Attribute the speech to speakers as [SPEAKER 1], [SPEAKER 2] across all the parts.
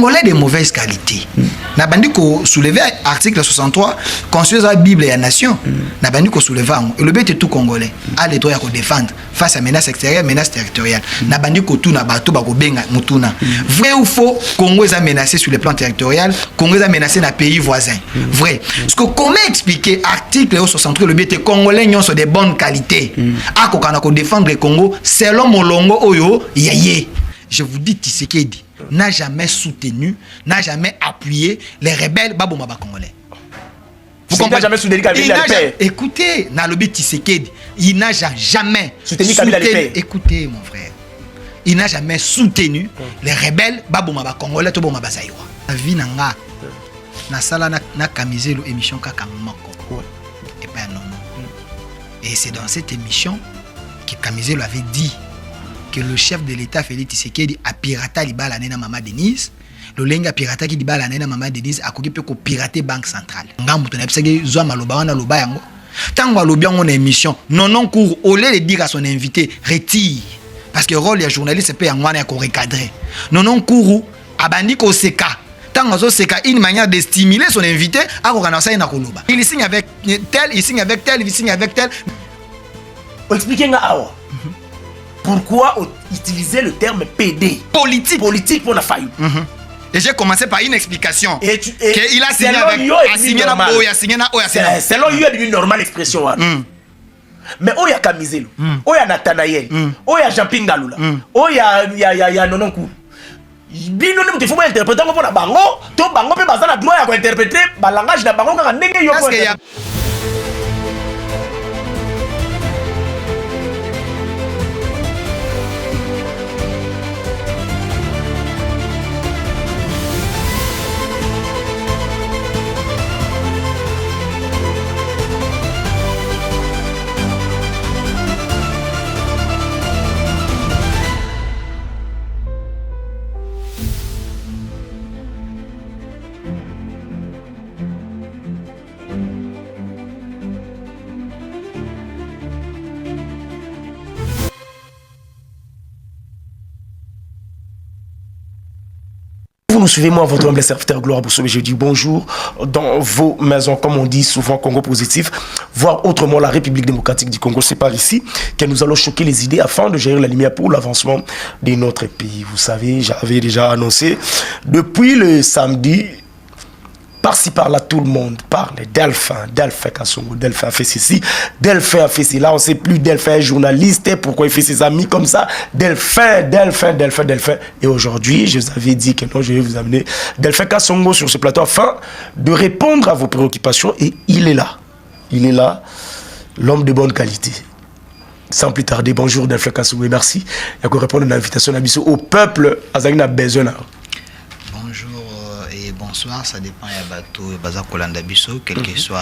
[SPEAKER 1] Congolais de mauvaise qualité. Na bandi ko soulever article 63 constitution la Bible et la nation. Na bandi ko soulever et le but est tout Congolais. Allez toi ko défendre face à menace extérieure, menace territoriale. Na bandi ko tout na bato ba ko benga mutuna. Vrai ou faux, Congo est menacé sur le plan territorial, Congo est menacé dans pays voisins. Vrai. Parce que comment expliquer article 63 le but est Congolais sont de bonne qualité. A ko kana ko défendre le Congo selon molongo oyo yaye. Je vous dis Tshisekedi n'a jamais soutenu, n'a jamais appuyé les rebelles Babomaba congolais.
[SPEAKER 2] Vous comprenez? Jamais soutenu Kabila le père.
[SPEAKER 1] Écoutez, dans le Tshisekedi, il n'a jamais
[SPEAKER 2] soutenu Kabila le père.
[SPEAKER 1] Écoutez mon frère, il n'a jamais soutenu les rebelles Babomaba congolais to Bomaba Zaïwa. La vie nanga na sala na kamisé l'émission kaka moko. Et pas non. Et c'est dans cette émission que Kamiselo avait dit que le chef de l'État Félix Tshisekedi a piraté libala nena Mama Denise. Le lenga pirata qui libala nena Mama Denise a koki pe ko pirater banque centrale. Ngambo to na psaki zo maloba wana loba yango. Tango alobi yango na émission, non cours au lieu de dire à son invité retire parce que rôle ya journaliste peut yango wana ko recadrer. Non cours abandi ko seka. Tango zo seka une manière de stimuler son invité à ko kana ça na koloba. Il signe avec tel, il signe avec tel, il signe avec tel.
[SPEAKER 2] Expliquez-moi awa. Pourquoi utiliser le terme PD? Politique pour la faillite.
[SPEAKER 1] Et j'ai commencé par une explication. Il a signé avec
[SPEAKER 2] selon lui, il y a une normale expression. Mais il y a Kamizelo, il y a Nathanaël, il y a Jean Pingalula, il y a Nononkou. Bino ne te faut pas interpréter pour la bango, to bango peut baser la gloire à interpréter le langage de la bango quand nenge yo. Vous nous suivez, moi, votre humble serviteur Gloire Bousso, je dis bonjour dans vos maisons, comme on dit souvent, Congo positif, voire autrement la République démocratique du Congo. C'est par ici que nous allons choquer les idées afin de gérer la lumière pour l'avancement de notre pays. Vous savez, j'avais déjà annoncé depuis le samedi, par-ci par-là, tout le monde parle. Delphin Kassongo, Delphin a fait ceci, Delphin a fait cela, on ne sait plus, Delphin est journaliste, pourquoi il fait ses amis comme ça, Delphin. Et aujourd'hui, je vous avais dit que non, je vais vous amener Delphin Kassongo sur ce plateau afin de répondre à vos préoccupations. Et il est là, l'homme de bonne qualité. Sans plus tarder, bonjour Delphin Kassongo et merci. Il y a répondre à l'invitation au peuple, à besoin.
[SPEAKER 1] Bonsoir, ça dépend de bateau Baza Kolanda Bisso, quel que soit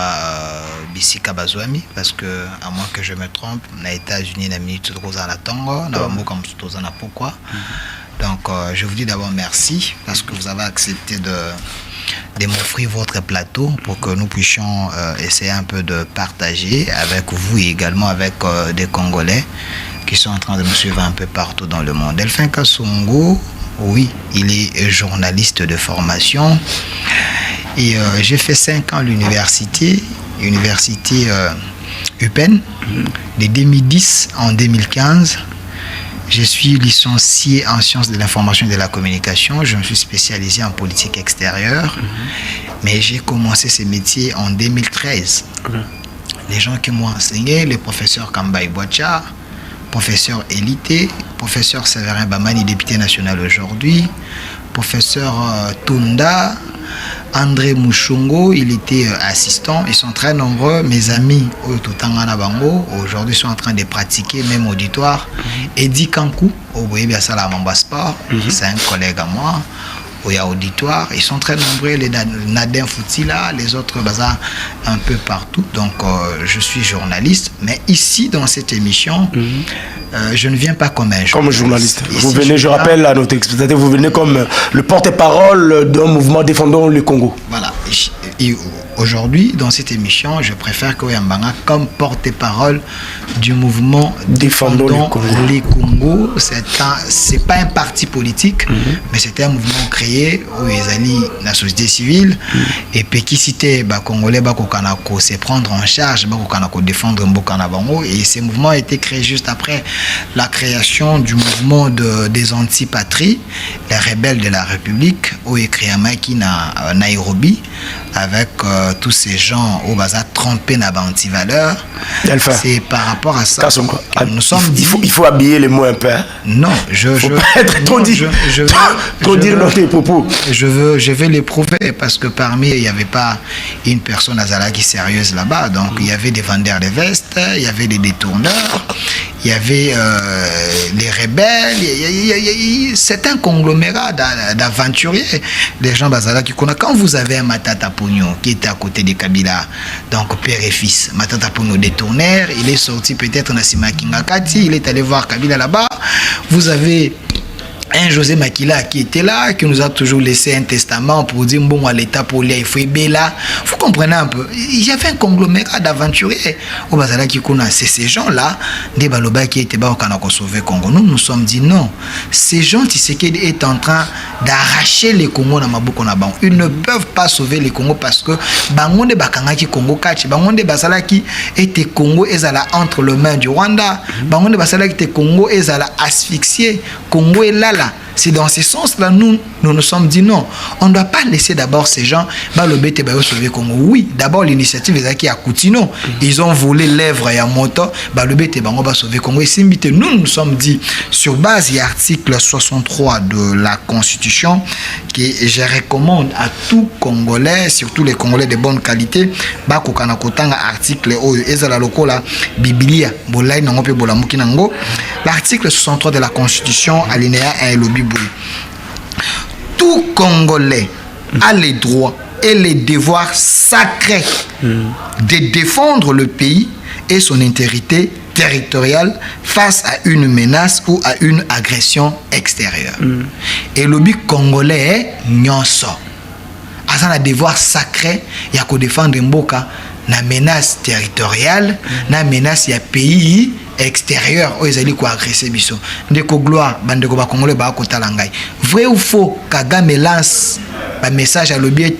[SPEAKER 1] Bissika Bazouami, parce que, à moins que je me trompe, aux États-Unis, la minute de Rosana Tango, pourquoi. Donc, je vous dis d'abord merci, parce que vous avez accepté de m'offrir votre plateau pour que nous puissions essayer un peu de partager avec vous et également avec des Congolais qui sont en train de me suivre un peu partout dans le monde. Delphin Kassongo, oui, il est journaliste de formation et j'ai fait 5 ans à l'université UPenn, de 2010 en 2015. Je suis licencié en sciences de l'information et de la communication. Je me suis spécialisé en politique extérieure, mais j'ai commencé ce métier en 2013. Les gens qui m'ont enseigné, le professeur Kambaï Boacha, professeur Élité, professeur Séverin Bamani, député national aujourd'hui, professeur Tunda, André Mouchongo, il était assistant. Ils sont très nombreux, mes amis Ototangana Bango, aujourd'hui sont en train de pratiquer, même auditoire. Eddie Kankou, au Boyebiasala Mamba Sport, c'est un collègue à moi. Il y a auditoire, ils sont très nombreux, les Nadin Foutila, les autres bazar un peu partout. Donc je suis journaliste, mais ici dans cette émission, je ne viens pas comme un journaliste.
[SPEAKER 2] Comme journaliste. Ici, vous venez, je rappelle à notre explicateur, vous venez comme le porte-parole d'un mouvement défendant le Congo.
[SPEAKER 1] Voilà, et aujourd'hui, dans cette émission, je préfère que Yambanga comme porte-parole du mouvement
[SPEAKER 2] Défendons
[SPEAKER 1] les Congo. C'est pas un parti politique, mais c'était un mouvement créé où ils allaient la société civile et puis qui citait Congolais Bakokanako, c'est prendre en charge Bakokanako défendre Mbokana Bango. Et ce mouvement a été créé juste après la création du mouvement des antipatries, les rebelles de la République, où écrit Amaki na Nairobi, avec tous ces gens où Baza trompé na anti-valeurs. C'est par rapport à ça.
[SPEAKER 2] Nous sommes il faut habiller les mots un peu. Hein?
[SPEAKER 1] Non, je veux
[SPEAKER 2] dire dans tes propos.
[SPEAKER 1] Je vais l'éprouver parce que parmi il n'y avait pas une personne azalaki sérieuse là-bas. Donc il y avait des vendeurs de vestes, il y avait des détourneurs, il y avait les rebelles. C'est un conglomérat d'aventuriers. Les gens bazalaki. Quand vous avez un Matata Pogno qui était à côté de Kabila, donc père et fils, Matata Pogno détourneur, il est sorti peut-être Nassima Kingakati, il est allé voir Kabila là-bas. Vous avez un José Makila qui était là, qui nous a toujours laissé un testament pour dire bon à l'état pour lui il faut aimer là. Vous comprenez un peu. Il y avait un conglomérat d'aventuriers. Au Bazala qui connaît ces gens-là, des Baloba qui étaient bas au Canada sauver Congo. Nous sommes dit non. Ces gens, Tshisekedi est en train d'arracher les Congo dans Maboko na bango. Ils ne peuvent pas sauver les Congo parce que bangonde bakanga qui Congo kachi, bangonde Bazala qui était Congo ezala entre les mains du Rwanda, bangonde Bazala qui était Congo ezala asphyxié, Congo est là. C'est dans ce sens-là, nous nous sommes dit non. On ne doit pas laisser d'abord ces gens sauver Congo. Oui, d'abord l'initiative est à Koutino. Ils ont volé l'œuvre et à Moto. Va sauver Congo. Et nous nous sommes dit, sur base de l'article 63 de la Constitution, que je recommande à tout Congolais, surtout les Congolais de bonne qualité, article Biblia, l'article 63 de la Constitution, alinéa 1 lobby. Tout Congolais a les droits et les devoirs sacrés de défendre le pays et son intégrité territoriale face à une menace ou à une agression extérieure. Et le lobby congolais est nyonso. A un devoir sacré, il y a que défendre Mboka na menace territoriale, na menace ya pays extérieur où ils allaient quoi agresser biso. Ndeko gloire bandeko ba congolais ba kotala ngai. Vrai ou faux Kagame lance un message à l'objet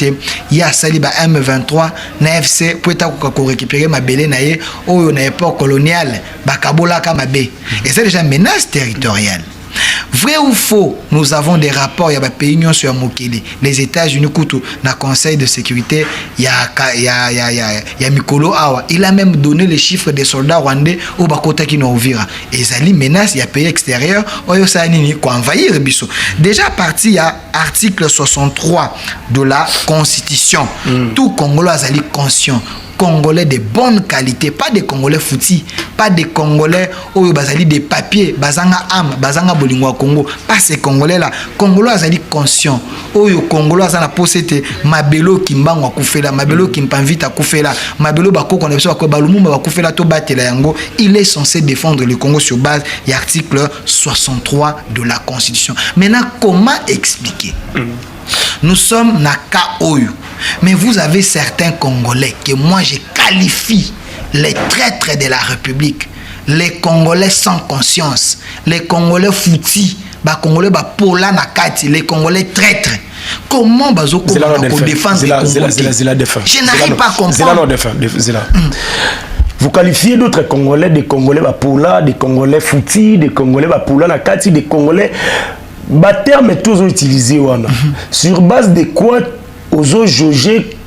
[SPEAKER 1] il y a sali ba M23 na FC pour ta ko récupérer ma belé na ye au na époque coloniale ba kabola ka mabe. Et c'est déjà une menace territoriale. Vrai ou faux, nous avons des rapports, il y a des pays sur Mokele, les États-Unis, dans le Conseil de sécurité, il y a Mikolo Awa. Il a même donné les chiffres des soldats rwandais au Bakota qui nous vira. Et ça les menace, il y a pays extérieurs, il y a envahir Bisso. Déjà parti, il y a article 63 de la Constitution. Tout Congolais est conscient. Congolais de bonne qualité, pas des Congolais foutis, pas des Congolais où bazali des papiers, bazanga âme, bazanga bolingwa Congo, pas ces Congolais là. Congolais azali conscient. Oyo Congolais azana posete mabelo kimbangwa kufela, mabelo kimpanvita kufela, mabelo bako qu'on appelle quoi balumumba bakufela to batela yango. Il est censé défendre le Congo sur base de l'article 63 de la Constitution. Maintenant, comment expliquer? Nous sommes na Kaoyu. Mais vous avez certains Congolais que moi je qualifie les traîtres de la République, les Congolais sans conscience, les Congolais foutis, les Congolais pola nakati, les Congolais traîtres. Comment bazo défendre les Congolais? Je n'arrive pas à comprendre.
[SPEAKER 2] Vous qualifiez d'autres Congolais, des Congolais pola, des Congolais foutis, des Congolais pola nakati, des Congolais terme est toujours utilisé sur base de quoi aux juger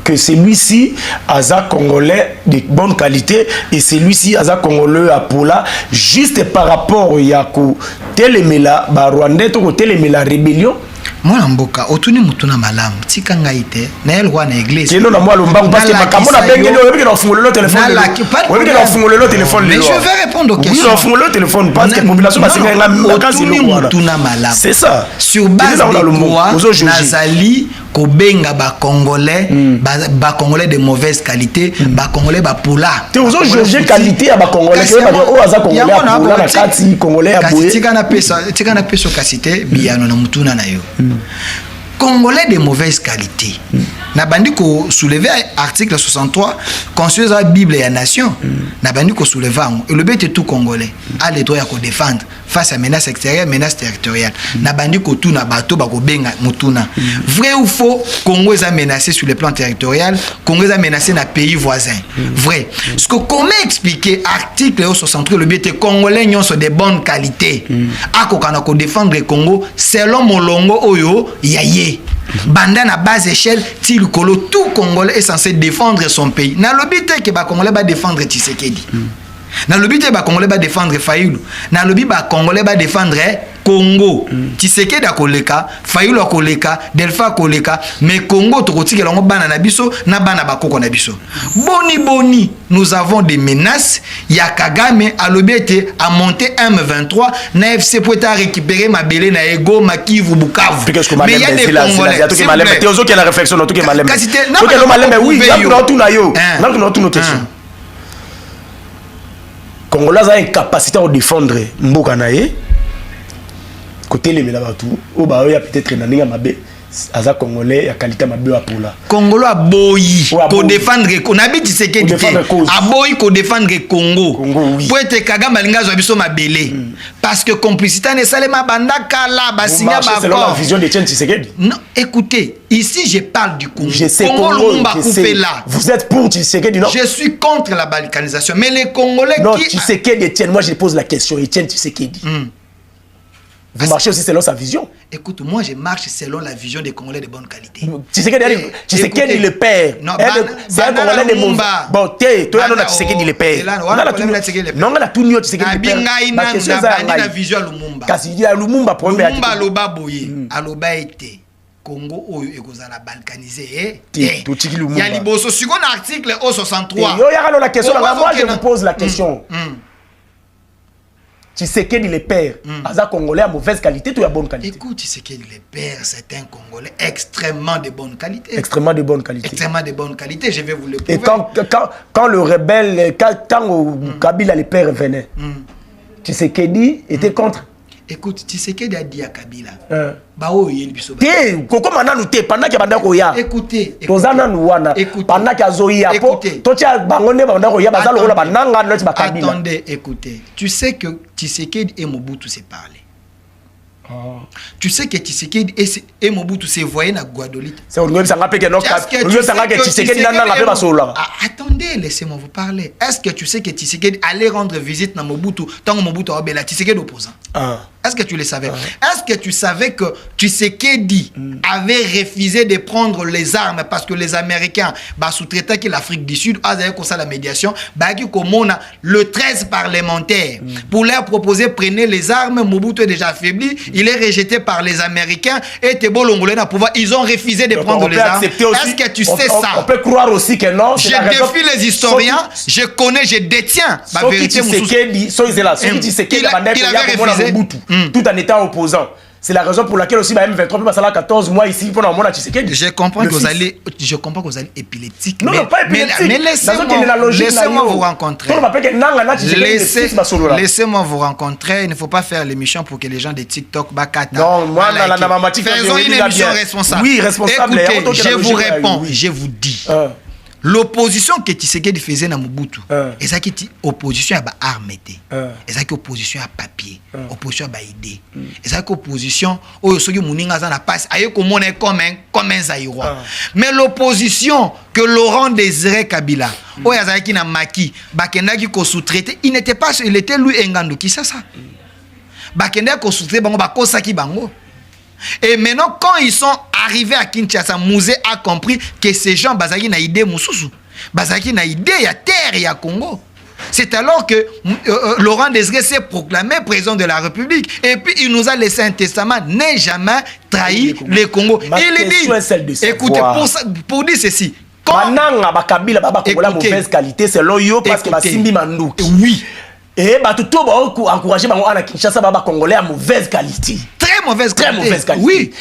[SPEAKER 2] que celui-ci a Congolais de bonne qualité et celui-ci a Congolais à Pola juste par rapport à Télémela Rwandais Télémela rébellion.
[SPEAKER 1] Moi mboka otuni mutuna malamu tika ngaite na elwa na église
[SPEAKER 2] kino na moi lombangu parce que makambo na bengeli oyebi na fungola le téléphone oyebi na fungola le téléphone
[SPEAKER 1] mais je vais répondre aux questions.
[SPEAKER 2] Oui, na fungola le téléphone parce que population basinga nga kasi
[SPEAKER 1] mutuna malamu
[SPEAKER 2] c'est ça
[SPEAKER 1] sur base de quoi nazali kobenga ba congolais ba congolais de mauvaise qualité ba congolais ba pola
[SPEAKER 2] te ozo juger qualité ya ba congolais que ba o aza congolais ya pola na kati congolais ya boye
[SPEAKER 1] tika na peso kasite biano na mutuna na yo Congolais de mauvaise qualité. Nabandi ko soulever article 63 constitution la Bible et la nation. Nabandi ko soulever et le but est tout Congolais a le droit à défendre face à menace extérieure, menace territoriale. Nabandi ko tout na bato ba ko benga mutuna. Vrai ou faux, Congo est menacé sur le plan territorial, Congo est menacé dans pays voisins. Vrai. Ce que comment expliquer article 63 le but est Congolais sont de bonne qualité. A ko kana ko défendre le Congo selon molongo oyo yaye. Banda na base échelle ti lukolo tout Congolais est censé défendre son pays. Na lobi te que ba Congolais ba défendre Tshisekedi. Na lobi te ba Congolais ba défendre Fayulu. Na lobi ba Congolais ba défendre Congo. Tshisekedi akoleka, Fayulu akoleka, Delpha akoleka, mais Congo tokotiki longo bana na biso na bana bakoko na biso. Boni nous avons des menaces. Ya Kagame a lobete a monté M23 na FC pour récupérer ma belé na ego Makivu Bukavu.
[SPEAKER 2] Mais il y a des Congolais. Tu as qui la réflexion dans tout que malem. Oui, là tout na yo. Là tout nos questions. Congolais a une capacité à défendre mboka na ye. Côté les Melabatou, au bas il y a peut-être un ami à Mabé, Aza Congolais, à qualité Mabé à Poula.
[SPEAKER 1] Congolais a boyi, pour défendre, on habite Tshisekedi, a boyi pour défendre Congo. Pour être Kagame Malinga Zobiso Mabélé. Parce que complicité n'est salema banda kala basinga ba.
[SPEAKER 2] C'est la vision de Tshisekedi.
[SPEAKER 1] Non, écoutez, ici je parle du Congo.
[SPEAKER 2] Je sais
[SPEAKER 1] Congo,
[SPEAKER 2] là. Vous êtes pour Tshisekedi, non?
[SPEAKER 1] Je suis contre la balkanisation, mais les Congolais
[SPEAKER 2] non, qui Tshisekedi Etienne, moi je pose la question, Etienne Tshisekedi. Vous marchez aussi selon sa vision.
[SPEAKER 1] Écoute, moi je marche selon la vision des Congolais de bonne qualité.
[SPEAKER 2] Tshisekedi le père. C'est un Congolais de mauvais. Bon, toi non Tshisekedi le père. Non, on a tout nié Tshisekedi le père.
[SPEAKER 1] Ma question c'est la vision à Lumumba.
[SPEAKER 2] Kasi il y a Lumumba premier.
[SPEAKER 1] Lumumba loba boye, aloba été Congo oyo ekozala balkanisé. Il y a liboso sur un article au 63.
[SPEAKER 2] Yo ya la question là, moi je vous pose la question. Tshisekedi le père, Aza Congolais à mauvaise qualité ou à bonne qualité?
[SPEAKER 1] Écoute, Tshisekedi le père, c'est un Congolais extrêmement de bonne qualité.
[SPEAKER 2] Extrêmement de bonne qualité.
[SPEAKER 1] Extrêmement de bonne qualité, je vais vous le prouver.
[SPEAKER 2] Et quand le rebelle, quand Kabila le père venait, Tshisekedi était contre.
[SPEAKER 1] Écoute, Tshisekedi a dit à Kabila. Écoutez, attendez, écoutez. Tu sais que Tshisekedi et Mobutu s'est parlé. Tu sais que Tshisekedi et Mobutu se voyaient dans Guadeloupe. Attendez, laissez-moi vous parler. Est-ce que tu sais que Tshisekedi allait rendre visite à Mobutu tant que Mobutu a la Tshisekedi opposant? Est-ce que tu le savais? Est-ce que tu savais que Tshisekedi avait refusé de prendre les armes parce que les Américains sous-traitaient que l'Afrique du Sud a comme ça la médiation, le 13 parlementaire pour leur proposer prenez les armes, Mobutu est déjà affaibli, il est rejeté par les Américains et Tebo Longolé n'a pouvoir, ils ont refusé de prendre les armes. Est-ce que tu sais ça?
[SPEAKER 2] On peut croire aussi que non.
[SPEAKER 1] Je défie les historiens, je connais, je détiens la vérité.
[SPEAKER 2] Il avait refusé. Tout en étant opposant. C'est la raison pour laquelle aussi M23 peut passer là 14 mois ici pour avoir mon Tshisekedi.
[SPEAKER 1] Je comprends que vous allez épileptique.
[SPEAKER 2] Non, pas épileptique.
[SPEAKER 1] Mais laissez-moi vous rencontrer. Laissez-moi vous rencontrer. Il ne faut pas faire l'émission pour que les gens de TikTok bakata.
[SPEAKER 2] Non, moi
[SPEAKER 1] faisons une émission responsable.
[SPEAKER 2] Oui, responsable.
[SPEAKER 1] Écoutez, je vous réponds, je vous dis. L'opposition que Tshisekedi faisait dans Mobutu, et ça qui est opposition à armes, et ça qui est opposition à papier, opposition à idée, et ça qui est opposition au soki muninga za na passe, aye comme un Zaïrois. Mais l'opposition que Laurent Désiré Kabila, au yazaki na maki, bakenda qui ko sous-traité, il n'était pas, il était lui Ngannou qui ça. Bakenda ko sous-traité bango bakosaki bango. Et maintenant, quand ils sont arrivés à Kinshasa, Mouzé a compris que ces gens, Bazaki n'a idée Moussoussou. Bazaki n'a idée, il y a terre, il y a Congo. C'est alors que Laurent Désiré s'est proclamé président de la République. Et puis il nous a laissé un testament, n'est jamais trahi le Congo. Il dit, écoutez, pour dire ceci,
[SPEAKER 2] mauvaise qualité, c'est l'oyo parce que Simbi Mandou.
[SPEAKER 1] Oui.
[SPEAKER 2] Et tout encourager à Kinshasa Congolais à mauvaise qualité.
[SPEAKER 1] Très mauvaise qualité.
[SPEAKER 2] Oui.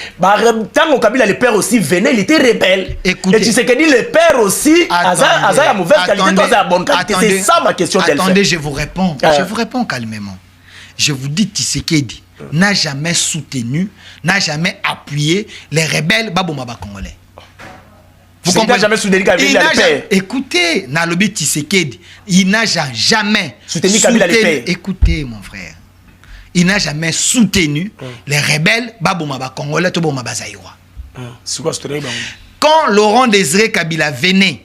[SPEAKER 2] Tant que Kabila le père aussi venait, il était rebelle.
[SPEAKER 1] Écoutez,
[SPEAKER 2] et tu sais que dit le père aussi, Aza a mauvaise qualité, toi à bonne qualité. C'est ça ma question.
[SPEAKER 1] Attendez, je vous réponds. Je vous réponds calmement. Je vous dis Tshisekedi. n'a jamais soutenu, n'a jamais appuyé les rebelles babomaba congolais.
[SPEAKER 2] Vous comprenez? Il n'a jamais soutenu Kabila le père.
[SPEAKER 1] Écoutez, Nalobi Tshisekedi, il n'a jamais
[SPEAKER 2] soutenu Kabila le père.
[SPEAKER 1] Écoutez, mon frère. Il n'a jamais soutenu les rebelles babomaba congolais to bomaba zaïrois. Quand Laurent Désiré Kabila venait,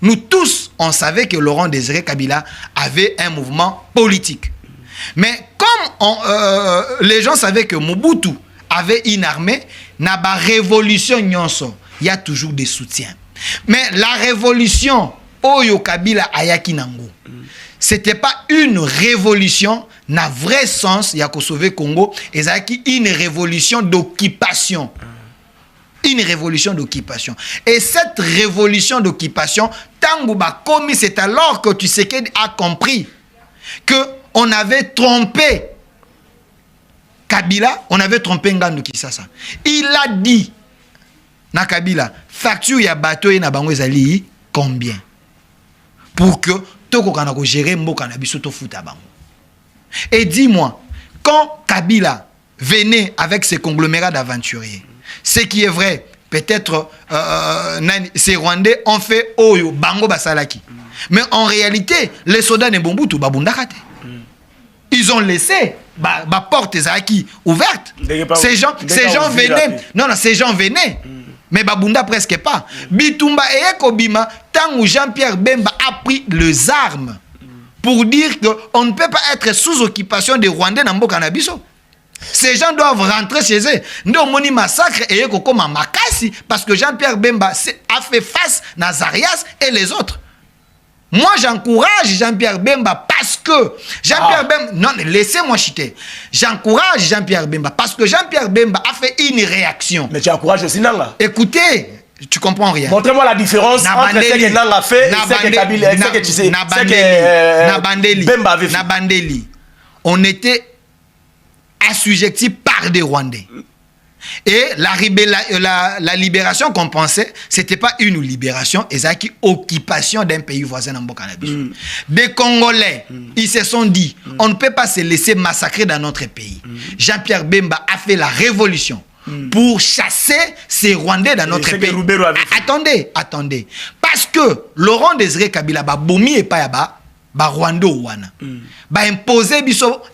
[SPEAKER 1] nous tous, on savait que Laurent Désiré Kabila avait un mouvement politique. Mais comme les gens savaient que Mobutu avait une armée, n'a pas révolution nyonso, il y a toujours des soutiens. Mais la révolution Oyo Kabila Ayaki Nango, c'était pas une révolution n'a vrai sens, il y a qu'au sauver Congo, et une révolution d'occupation. Une révolution d'occupation. Et cette révolution d'occupation, Tangouba commis, c'est alors que Tshisekedi a compris qu'on avait trompé Kabila, on avait trompé Ngannou Kisasa. Il a dit, na Kabila, facture ya bateau et na bango ezali combien? Pour que Toko Kanako gère Mboka na biso to futa bango. Et dis-moi, quand Kabila venait avec ses conglomérats d'aventuriers, ce qui est vrai, peut-être ces Rwandais ont fait Oyo, Bango Basalaki. Mais en réalité, les soldats de Mbombutu, Babundakate. Ils ont laissé la porte ouverte. Ces gens venaient. Non, ces gens venaient. Mais Babunda presque pas. Bitumba et Kobima, tant où Jean-Pierre Bemba a pris les armes pour dire qu'on ne peut pas être sous occupation des Rwandais dans Mbokanabiso. Ces gens doivent rentrer chez eux. Nous avons un massacre et comme Makassi parce que Jean-Pierre Bemba a fait face à Nazarias et les autres. Moi, j'encourage Jean-Pierre Bemba parce que Jean-Pierre Bemba... Non, laissez-moi chiter. J'encourage Jean-Pierre Bemba parce que Jean-Pierre Bemba a fait une réaction.
[SPEAKER 2] Mais tu encourages aussi Nanga.
[SPEAKER 1] Écoutez, tu comprends rien.
[SPEAKER 2] Montrez-moi la différence entre ce que Nanga a fait et ce que Kabila a fait. Bemba avait fait.
[SPEAKER 1] Nabandeli. On était assujettis par des Rwandais. Et la libération qu'on pensait, ce n'était pas une libération, c'est une occupation d'un pays voisin en Bokanabiso. Des Congolais, ils se sont dit, on ne peut pas se laisser massacrer dans notre pays. Jean-Pierre Bemba a fait la révolution pour chasser ces Rwandais dans notre pays. Attendez. Parce que Laurent Désiré Kabila, Bomi et Payaba, Rwanda Wana. Imposer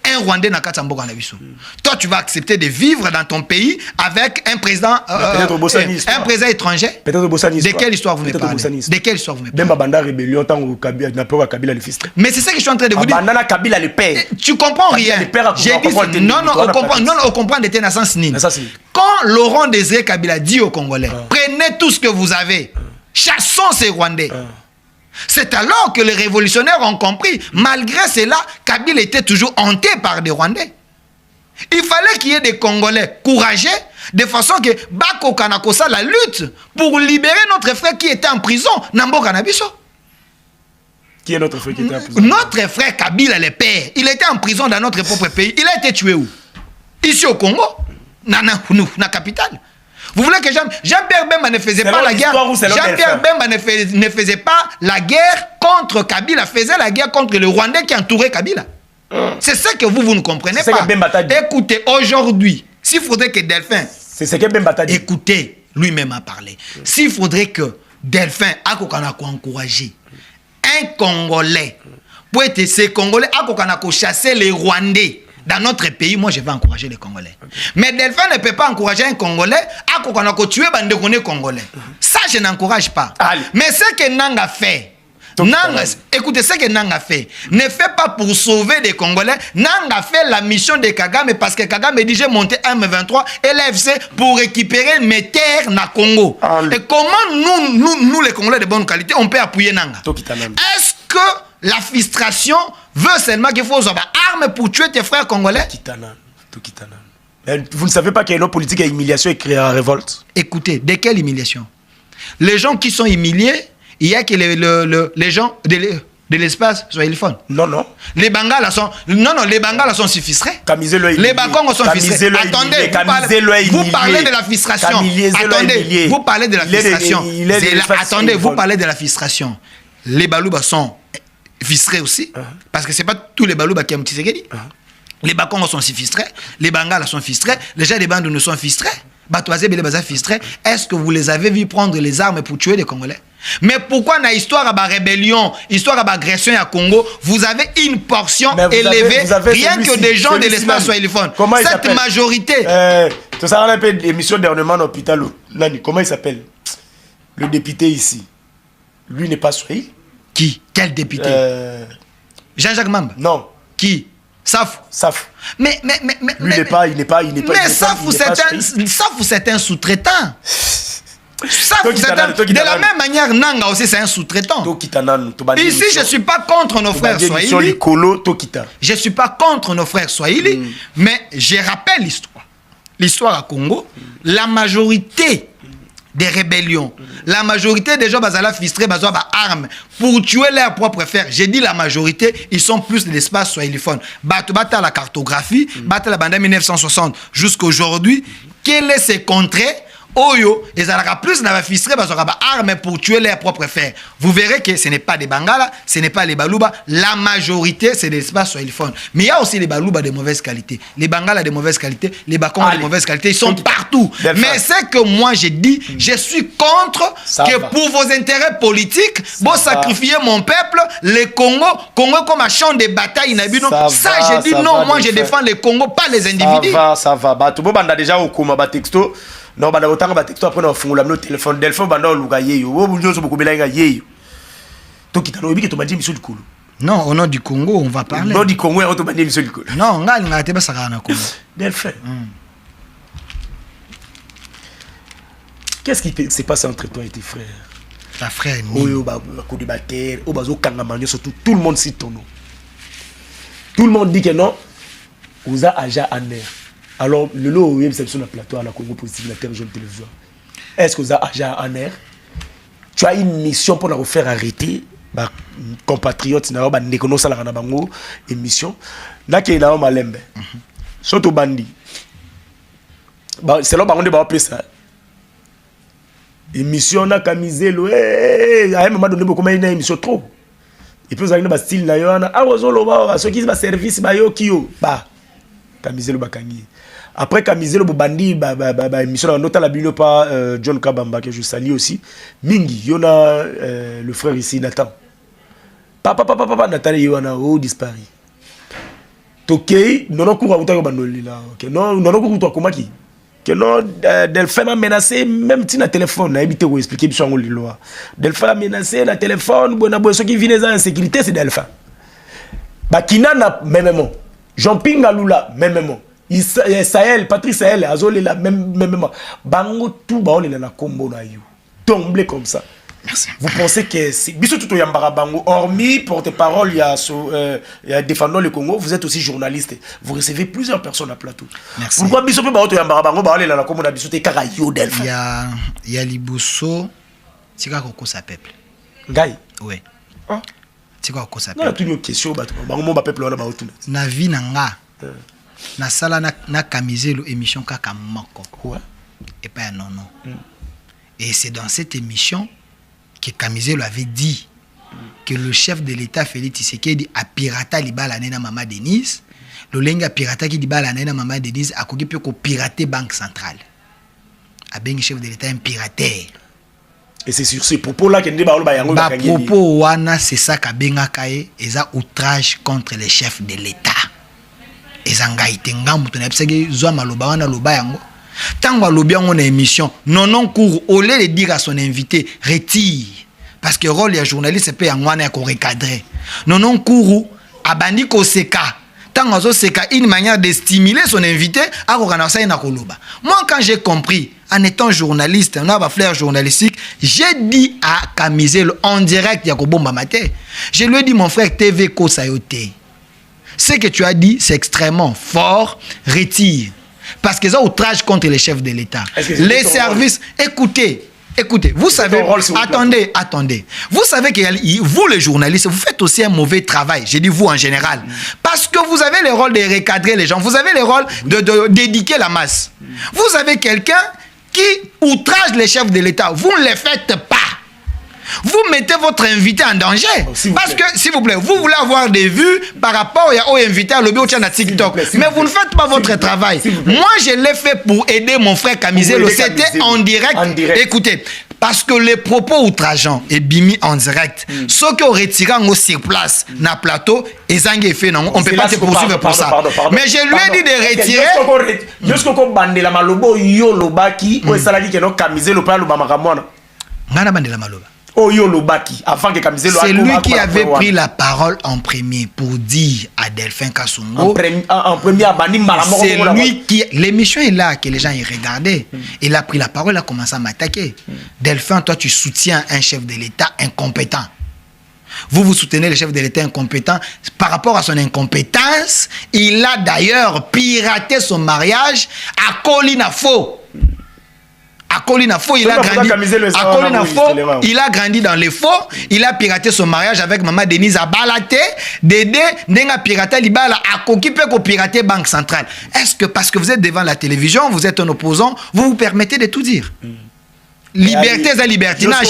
[SPEAKER 1] un Rwandais dans Katamboka na biso. Toi tu vas accepter de vivre dans ton pays avec un président un président étranger.
[SPEAKER 2] Peut-être
[SPEAKER 1] de quelle histoire vous me parlez? De quelle histoire vous me parlez?
[SPEAKER 2] Bemba Banda rébellion tant au Kabila na peur Kabila le fils.
[SPEAKER 1] Mais c'est ça que je suis en train de vous dire.
[SPEAKER 2] Bandana Kabila le père.
[SPEAKER 1] Tu comprends rien. J'ai dit non, on comprend de un sens nini. Quand Laurent Désiré Kabila dit aux Congolais, prenez tout ce que vous avez. Chassons ces Rwandais. C'est alors que les révolutionnaires ont compris. Malgré cela, Kabila était toujours hanté par des Rwandais. Il fallait qu'il y ait des Congolais courageux, de façon que Bako Kanakosa la lutte pour libérer notre frère qui était en prison, Nambo Kanabiso.
[SPEAKER 2] Qui est notre frère qui était en prison?
[SPEAKER 1] Notre frère Kabila, le père, il était en prison dans notre propre pays. Il a été tué où? Ici au Congo, dans la capitale. Vous voulez que Jean-Pierre Bemba ne faisait pas la guerre? Jean-Pierre Bemba ne faisait pas la guerre contre Kabila, faisait la guerre contre le Rwandais qui entourait Kabila. C'est ça que vous ne comprenez pas. Écoutez, aujourd'hui, s'il faudrait que Delphin...
[SPEAKER 2] C'est ce que Bemba t'a dit.
[SPEAKER 1] Écoutez, lui-même a parlé. S'il faudrait que Delphin a encouragé un Congolais, pour être ces Congolais, a chasser les Rwandais dans notre pays, moi je vais encourager les Congolais. Mais Delphin ne peut pas encourager un Congolais à tuer les Congolais. Ça, je n'encourage pas. Allez. Mais ce que Nanga fait, écoutez, ce que Nanga fait, ne fait pas pour sauver des Congolais. Nanga fait la mission de Kagame parce que Kagame dit j'ai monté M23 et l'AFC pour récupérer mes terres dans le Congo. Allez. Et comment nous les Congolais de bonne qualité, on peut appuyer Nanga? Est-ce que la frustration veut seulement qu'il faut avoir armes pour tuer tes frères congolais?
[SPEAKER 2] Vous ne savez pas qu'il y a une autre politique à humiliation et créer la révolte?
[SPEAKER 1] Écoutez, de quelle humiliation? Les gens qui sont humiliés, il y a que les gens de l'espace sur les téléphones.
[SPEAKER 2] Non.
[SPEAKER 1] Les Bangala sont... Non, les Bangala sont suffisés. Les Bakongos sont suffisés. Attendez, vous parlez de la frustration. Attendez, vous parlez de la frustration. Attendez, vous parlez de la frustration. Les Balouba sont frustrés aussi. Parce que ce n'est pas tous les Balouba qui aiment Tshisekedi. Les Bakongos sont si fistrés, les Bangala sont fistrés, les gens des bandes nous sont fistrés. Est-ce que vous les avez vus prendre les armes pour tuer les Congolais? Mais pourquoi dans l'histoire de rébellion, histoire d'agression à Congo, vous avez une portion élevée, rien que des gens de l'espace swahiliphone? Cette majorité.
[SPEAKER 2] Tout ça, on appelle l'émission d'ornement à l'hôpital. Comment il s'appelle? Le député ici. Lui n'est pas swahili.
[SPEAKER 1] Qui? Quel député? Jean-Jacques Mamba?
[SPEAKER 2] Non.
[SPEAKER 1] Qui? Safou.
[SPEAKER 2] Safou.
[SPEAKER 1] Mais
[SPEAKER 2] lui il n'est pas.
[SPEAKER 1] Mais Safou, c'est un sous-traitant. De la même manière, Nanga aussi, c'est un sous-traitant. Ici, je ne suis pas contre nos frères swahili. Je ne suis pas contre nos frères swahili, mais je rappelle l'histoire. L'histoire à Congo, la majorité des rébellions, la majorité des gens bazala fistrés, bazala armes pour tuer leurs propres frères. J'ai dit la majorité, ils sont plus de l'espace swahiliphone. Bata la cartographie, bata la bande 1960 jusqu'à aujourd'hui. Quel est ces contrées? Oyo, ils auront plus de fistrés, armes pour tuer leurs propres frères. Vous verrez que ce n'est pas des Bangala, ce n'est pas les Baluba. La majorité, c'est des espaces swahiliphones. Mais il y a aussi les Baluba de mauvaise qualité. Les Bangala de mauvaise qualité, les Bakong de mauvaise qualité, ils sont partout. Mais c'est que moi, j'ai dit, je suis contre que pour vos intérêts politiques, vous sacrifiez mon peuple, les Congo comme un champ de bataille. Ça, j'ai dit non, moi, je défends les Congo, pas les individus.
[SPEAKER 2] Ça va. Tout le monde a déjà au Kuma texto. Non, bah, autant que texto après on fond le téléphone delphine bando lugaye yo bonjour so beaucoup belinga yeyo to kitano obi ke to mandi monsieur du Kulu.
[SPEAKER 1] Non, au nom du Congo on va parler.
[SPEAKER 2] Non du Congo on to mandi monsieur du Kulu.
[SPEAKER 1] Non, nga te ba saka na Congo.
[SPEAKER 2] Delphine. Qu'est-ce qui s'est passé entre toi et tes frères?
[SPEAKER 1] Ta frère
[SPEAKER 2] ni. Oyo ba ko débattre, o bazo kanga manyo surtout tout le monde cite ton nom. Tout le monde dit que non. Ouza aja aner. Alors, le lot où c'est sur le plateau à la Congo Positive, la télévision de télévision. Est-ce que vous avez un air? Tu as une mission pour nous faire arrêter, compatriotes, nous avons une mission. Là, il y a un malembe. Surtout bandi. C'est là que on va ça. Une mission, on a camisé, à un moment donné, on a une émission trop. Et puis, vous avez un style, on a ceux qui ont un service, bah, camisé le bakangi. Après Kamizelo Bobandi, mission nota la bino pas John Kabamba que je salue aussi. Mingi, yona le frère ici Nathan. Papa Nathan yona o disparu. Tokei non cours à utako bandoli là. OK non cours toi comment qui? Que non Delphin m'a menacé même si na téléphone na habité ko expliquer biso ngoli loi. Delphin a menacé na téléphone bona boy ceux qui viennent en sécurité c'est Delphin. Bakina na même Jean-Ping Alula même Sahel, Patrice Sahel, Azole la même bango tout baole na combo na you. Tomber comme ça.
[SPEAKER 1] Merci.
[SPEAKER 2] Vous pensez que c'est biso tout yambara bango hormis porte-parole il y a défendant le Congo, vous êtes aussi journaliste. Vous recevez plusieurs personnes à plateau.
[SPEAKER 1] Merci.
[SPEAKER 2] Pourquoi biso pe baoto yambara bango baole na combo na biso te kaka yo Delphin.
[SPEAKER 1] Il y a Liboso tika koko sa peuple.
[SPEAKER 2] Ngai.
[SPEAKER 1] Oui.
[SPEAKER 2] Ah.
[SPEAKER 1] Tika koko sa peuple.
[SPEAKER 2] Non, tout une question bango ba peuple wana baoto.
[SPEAKER 1] Na vie nanga. Na sala na Kamizelo émission kaka moko.
[SPEAKER 2] Ouais.
[SPEAKER 1] Et pas non. Et c'est dans cette émission que Kamizelo avait dit que le chef de l'État Félix Tshisekedi a pirata libala nena Mama Denise. Le lenga pirata qui libala nena Mama Denise a koki pe ko pirater banque centrale. A ben chef de l'État un pirateur.
[SPEAKER 2] Et c'est sur ces propos là que ndi ba yango
[SPEAKER 1] ba propos wana c'est ça ka benga kae eza outrage contre les chefs de l'État. Ezangaite ngambu to na psege zo maloba wana loba yango tango alobi yango na émission non cours au lieu de dire à son invité retire parce que rôle ya journaliste peut yango wana ya ko recadrer non cours abandi ko seka tango azo seka une manière de stimuler son invité à ko kana ça na koloba. Moi quand j'ai compris en étant journaliste on a ba fleur journalistique j'ai dit à Kamizelo en direct ya ko bomba maté je lui ai dit mon frère TV ko sayote. Ce que tu as dit, c'est extrêmement fort. Retire. Parce que ça outrage contre les chefs de l'État. Les services, écoutez. Vous savez, attendez. Vous savez que vous, les journalistes, vous faites aussi un mauvais travail. Je dis vous en général. Parce que vous avez le rôle de recadrer les gens. Vous avez le rôle d'éduquer la masse. Vous avez quelqu'un qui outrage les chefs de l'État. Vous ne le faites pas. vous mettez votre invité en danger. Parce que, s'il vous plaît, vous voulez avoir des vues par rapport au invité à l'objet au TikTok. Mais vous ne faites pas votre travail. Moi, je l'ai fait pour aider mon frère Kamizelo. C'était en direct. Écoutez, parce que les propos outrageants et bimi en direct, ceux qui ont retiré sur place, na plateau, et Zangé fait non, on ne peut pas te poursuivre pour ça. Mais je lui ai dit de retirer. C'est lui qui avait pris la parole en premier pour dire à Delphin Kassongo. C'est lui qui. L'émission est là, que les gens y regardaient. Il a pris la parole, il a commencé à m'attaquer. Delphin, toi, tu soutiens un chef de l'État incompétent. Vous soutenez le chef de l'État incompétent. Par rapport à son incompétence, il a d'ailleurs piraté son mariage à Colina Faux. À Colina Faux, il a grandi. À Colina Faux, il a grandi dans les faux. Il a piraté son mariage avec maman Denise Abalaté. Dédé, Nenga piraté Libala, a occupé pour pirater Banque Centrale. Est-ce que parce que vous êtes devant la télévision, vous êtes un opposant, vous vous permettez de tout dire? Liberté et libertinage.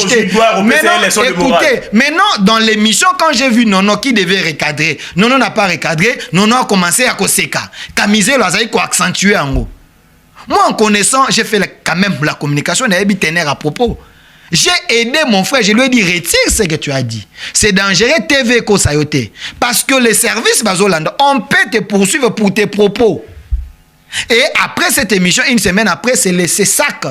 [SPEAKER 1] Mais non, écoutez, maintenant, dans l'émission, quand j'ai vu Nono qui devait recadrer, Nono n'a pas recadré, Nono a commencé à Koseka. Kamizelo a accentué en haut. Moi, en connaissant, j'ai fait quand même la communication, on avait tenir à propos. J'ai aidé mon frère, je lui ai dit, retire ce que tu as dit. C'est dangereux, TV Kosayote. Parce que les services Bazolanda, on peut te poursuivre pour tes propos. Et après cette émission, une semaine après, c'est sac.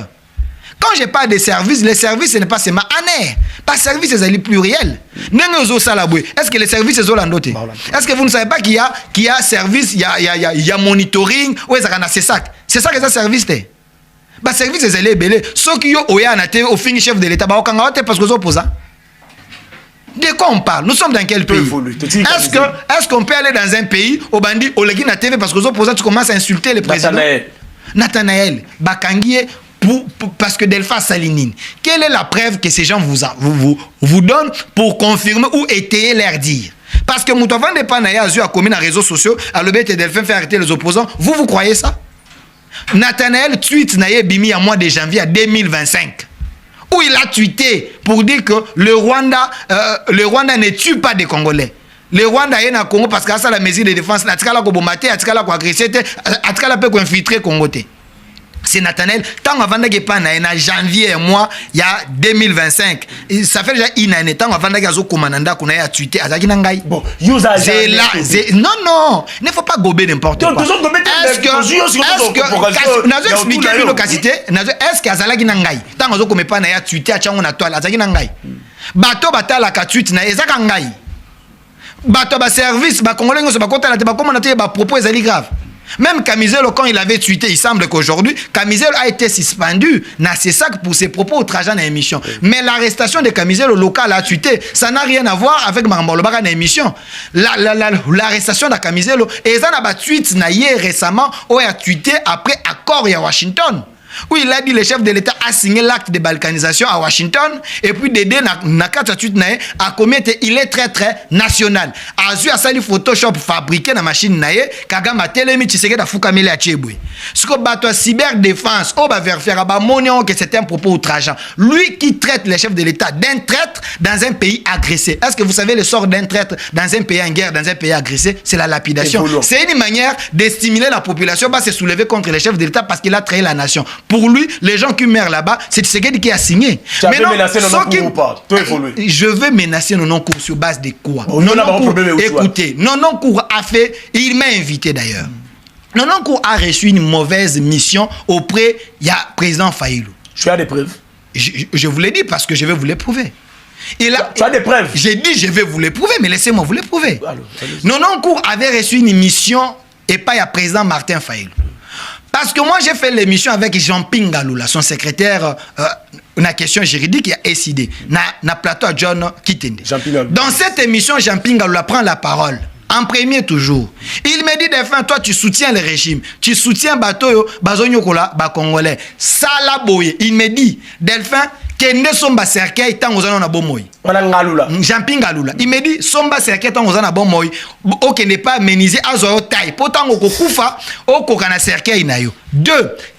[SPEAKER 1] Quand je parle de services, les services, ce n'est pas seulement année. Pas service, c'est pluriel. Est-ce que les services sont landotés? Est-ce que vous ne savez pas qu'il y a service, il y a monitoring, c'est ça. C'est ça que ça service. Bah service c'est les belés. Ceux qui ont au fini chef de l'État, bah parce que vous opposants. De quoi on parle? Nous sommes dans quel pays? Est-ce qu'on peut aller dans un pays au bandit au légui na TV parce que vous opposants tu commences à insulter le président? Nathanaël Bakangié parce que Delphin Salinine. Quelle est la preuve que ces gens vous donnent pour confirmer ou étayer leur dire? Parce que Moutouafan de Panaya a commis dans les réseaux sociaux, à l'objet de Delphin faire arrêter les opposants. Vous croyez ça? Nathanaël tweet Naye Bimi en mois de janvier 2025. Où il a tweeté pour dire que le Rwanda ne tue pas des Congolais. Le Rwanda est dans le Congo parce que ça la mesure de défense. Atikala ko bomate, atikala ko agresser, atikala peut ko infiltrer Congo. C'est Nathanaël. Tant avant de gagner en janvier mois, il y a 2025. Ça fait déjà une année. Tant avant de gagner commandant qu'on a tweeté. Bon, non, il ne faut pas gober n'importe quoi. Est-ce que Azalagi Nangai, tant que vous pas na tweeté à Chango na toile, Azalagi Nangai. Bato batala ka tweet na ezaka ngai. Bato ba service ba congolais ngo se ba kota na te ba comment na te ba propos ezali grave. Même Kamizelo, quand il avait tweeté, il semble qu'aujourd'hui, Kamizelo a été suspendu. C'est ça pour ses propos outrageants dans l'émission. Mais l'arrestation de Kamizelo local a tweeté, ça n'a rien à voir avec Marambolobaga dans l'émission. L'arrestation de Kamizelo, et ça n'a pas tweet récemment, où il a tweeté après accord à Washington. Où il a dit le chef de l'État a signé l'acte de balkanisation à Washington et puis Dédé Nakata a commis il est très très national. Azu a sali Photoshop fabriqué dans machine nae Kagama Telemi Tshisekedi Fuka Mele Achebwe. Ce que bato cyberdéfense au ba faire ba monion que c'est un propos outrageant. Lui qui traite le chef de l'État d'un traître dans un pays agressé. Est-ce que vous savez le sort d'un traître dans un pays en guerre, dans un pays agressé? C'est la lapidation. C'est une manière de stimuler la population à se soulever contre le chef de l'État parce qu'il a trahi la nation. Pour lui, les gens qui meurent là-bas, c'est Tshisekedi qui a signé.
[SPEAKER 2] Tu veux menacer nos non-cours ou pas?
[SPEAKER 1] Je veux menacer nos non-cours sur base de quoi? Écoutez, nos non-cours a fait, il m'a invité d'ailleurs. Nos non-cours a reçu une mauvaise mission auprès du président Faïlou.
[SPEAKER 2] Tu as des preuves?
[SPEAKER 1] Je vous l'ai dit parce que je vais vous les prouver.
[SPEAKER 2] Tu as des preuves?
[SPEAKER 1] J'ai dit je vais vous les prouver, mais laissez-moi vous les prouver. Nos non-cours avait reçu une mission et pas à président Martin Faïlou. Parce que moi, j'ai fait l'émission avec Jean-Ping Galula, son secrétaire, une question juridique, qui a décidé. Na plateau à John Kitende. Dans cette émission, Jean-Ping Galula prend la parole. En premier toujours. Il me dit, Delphin, toi, tu soutiens le régime. Tu soutiens Bato, Bazonyokola, Congolais. Salaboye. Il me dit, Delphin, kende somba cercueil tango zana na bomoy.
[SPEAKER 2] Wana ngalula.
[SPEAKER 1] Jean-Pierre Ngalula. Il me dit somba cercueil tango zana bomoy. Ok n'est pas ménisé azo taille. Pourtant oko kufa oko kana cercueil na yo. 2.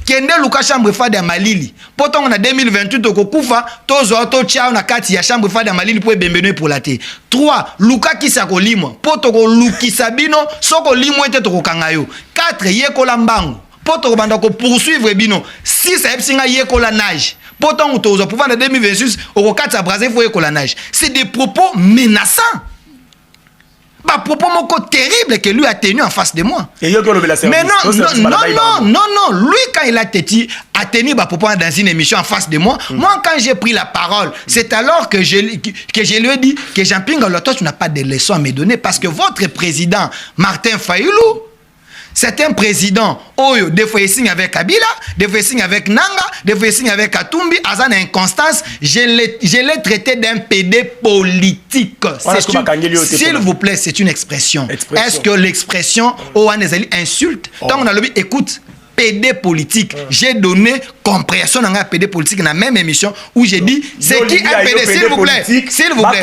[SPEAKER 1] Kende luka chambre fade ya Malili. Pourtant on a 2028 oko kufa tozo to chia na kati ya chambre fade ya Malili pour bembeno pour la te. 3. Luka kisa ko limo. Poto ko lukisa bino soko limo ete to kanga yo. 4. Yekola mbango. Poto ko banda ko poursuivre bino. 6. Epsinga yekola nage. Pourtant, on a pouvoir en 2026, au cas de Brésil, il faut nage. C'est des propos menaçants. Bah, propos terribles que lui a tenu en face de moi.
[SPEAKER 2] Mais
[SPEAKER 1] non, lui quand il a tenu bah, propos dans une émission en face de moi, moi quand j'ai pris la parole, c'est alors que je lui ai dit que Jean-Pierre Ngalula, toi tu n'as pas de leçons à me donner parce que votre président, Martin Fayulu, c'est un président, Oyo, des fois il signe avec Kabila, des fois il signe avec Nanga, des fois il signe avec Katumbi, Azan Inconstance, je l'ai traité d'un PD politique. S'il vous plaît, c'est une expression. Est-ce que l'expression Oanezali insulte? Tant on a le écoute, PD politique. J'ai donné compréhension dans un PD politique dans la même émission où j'ai dit c'est qui un PD, s'il vous plaît. S'il vous plaît.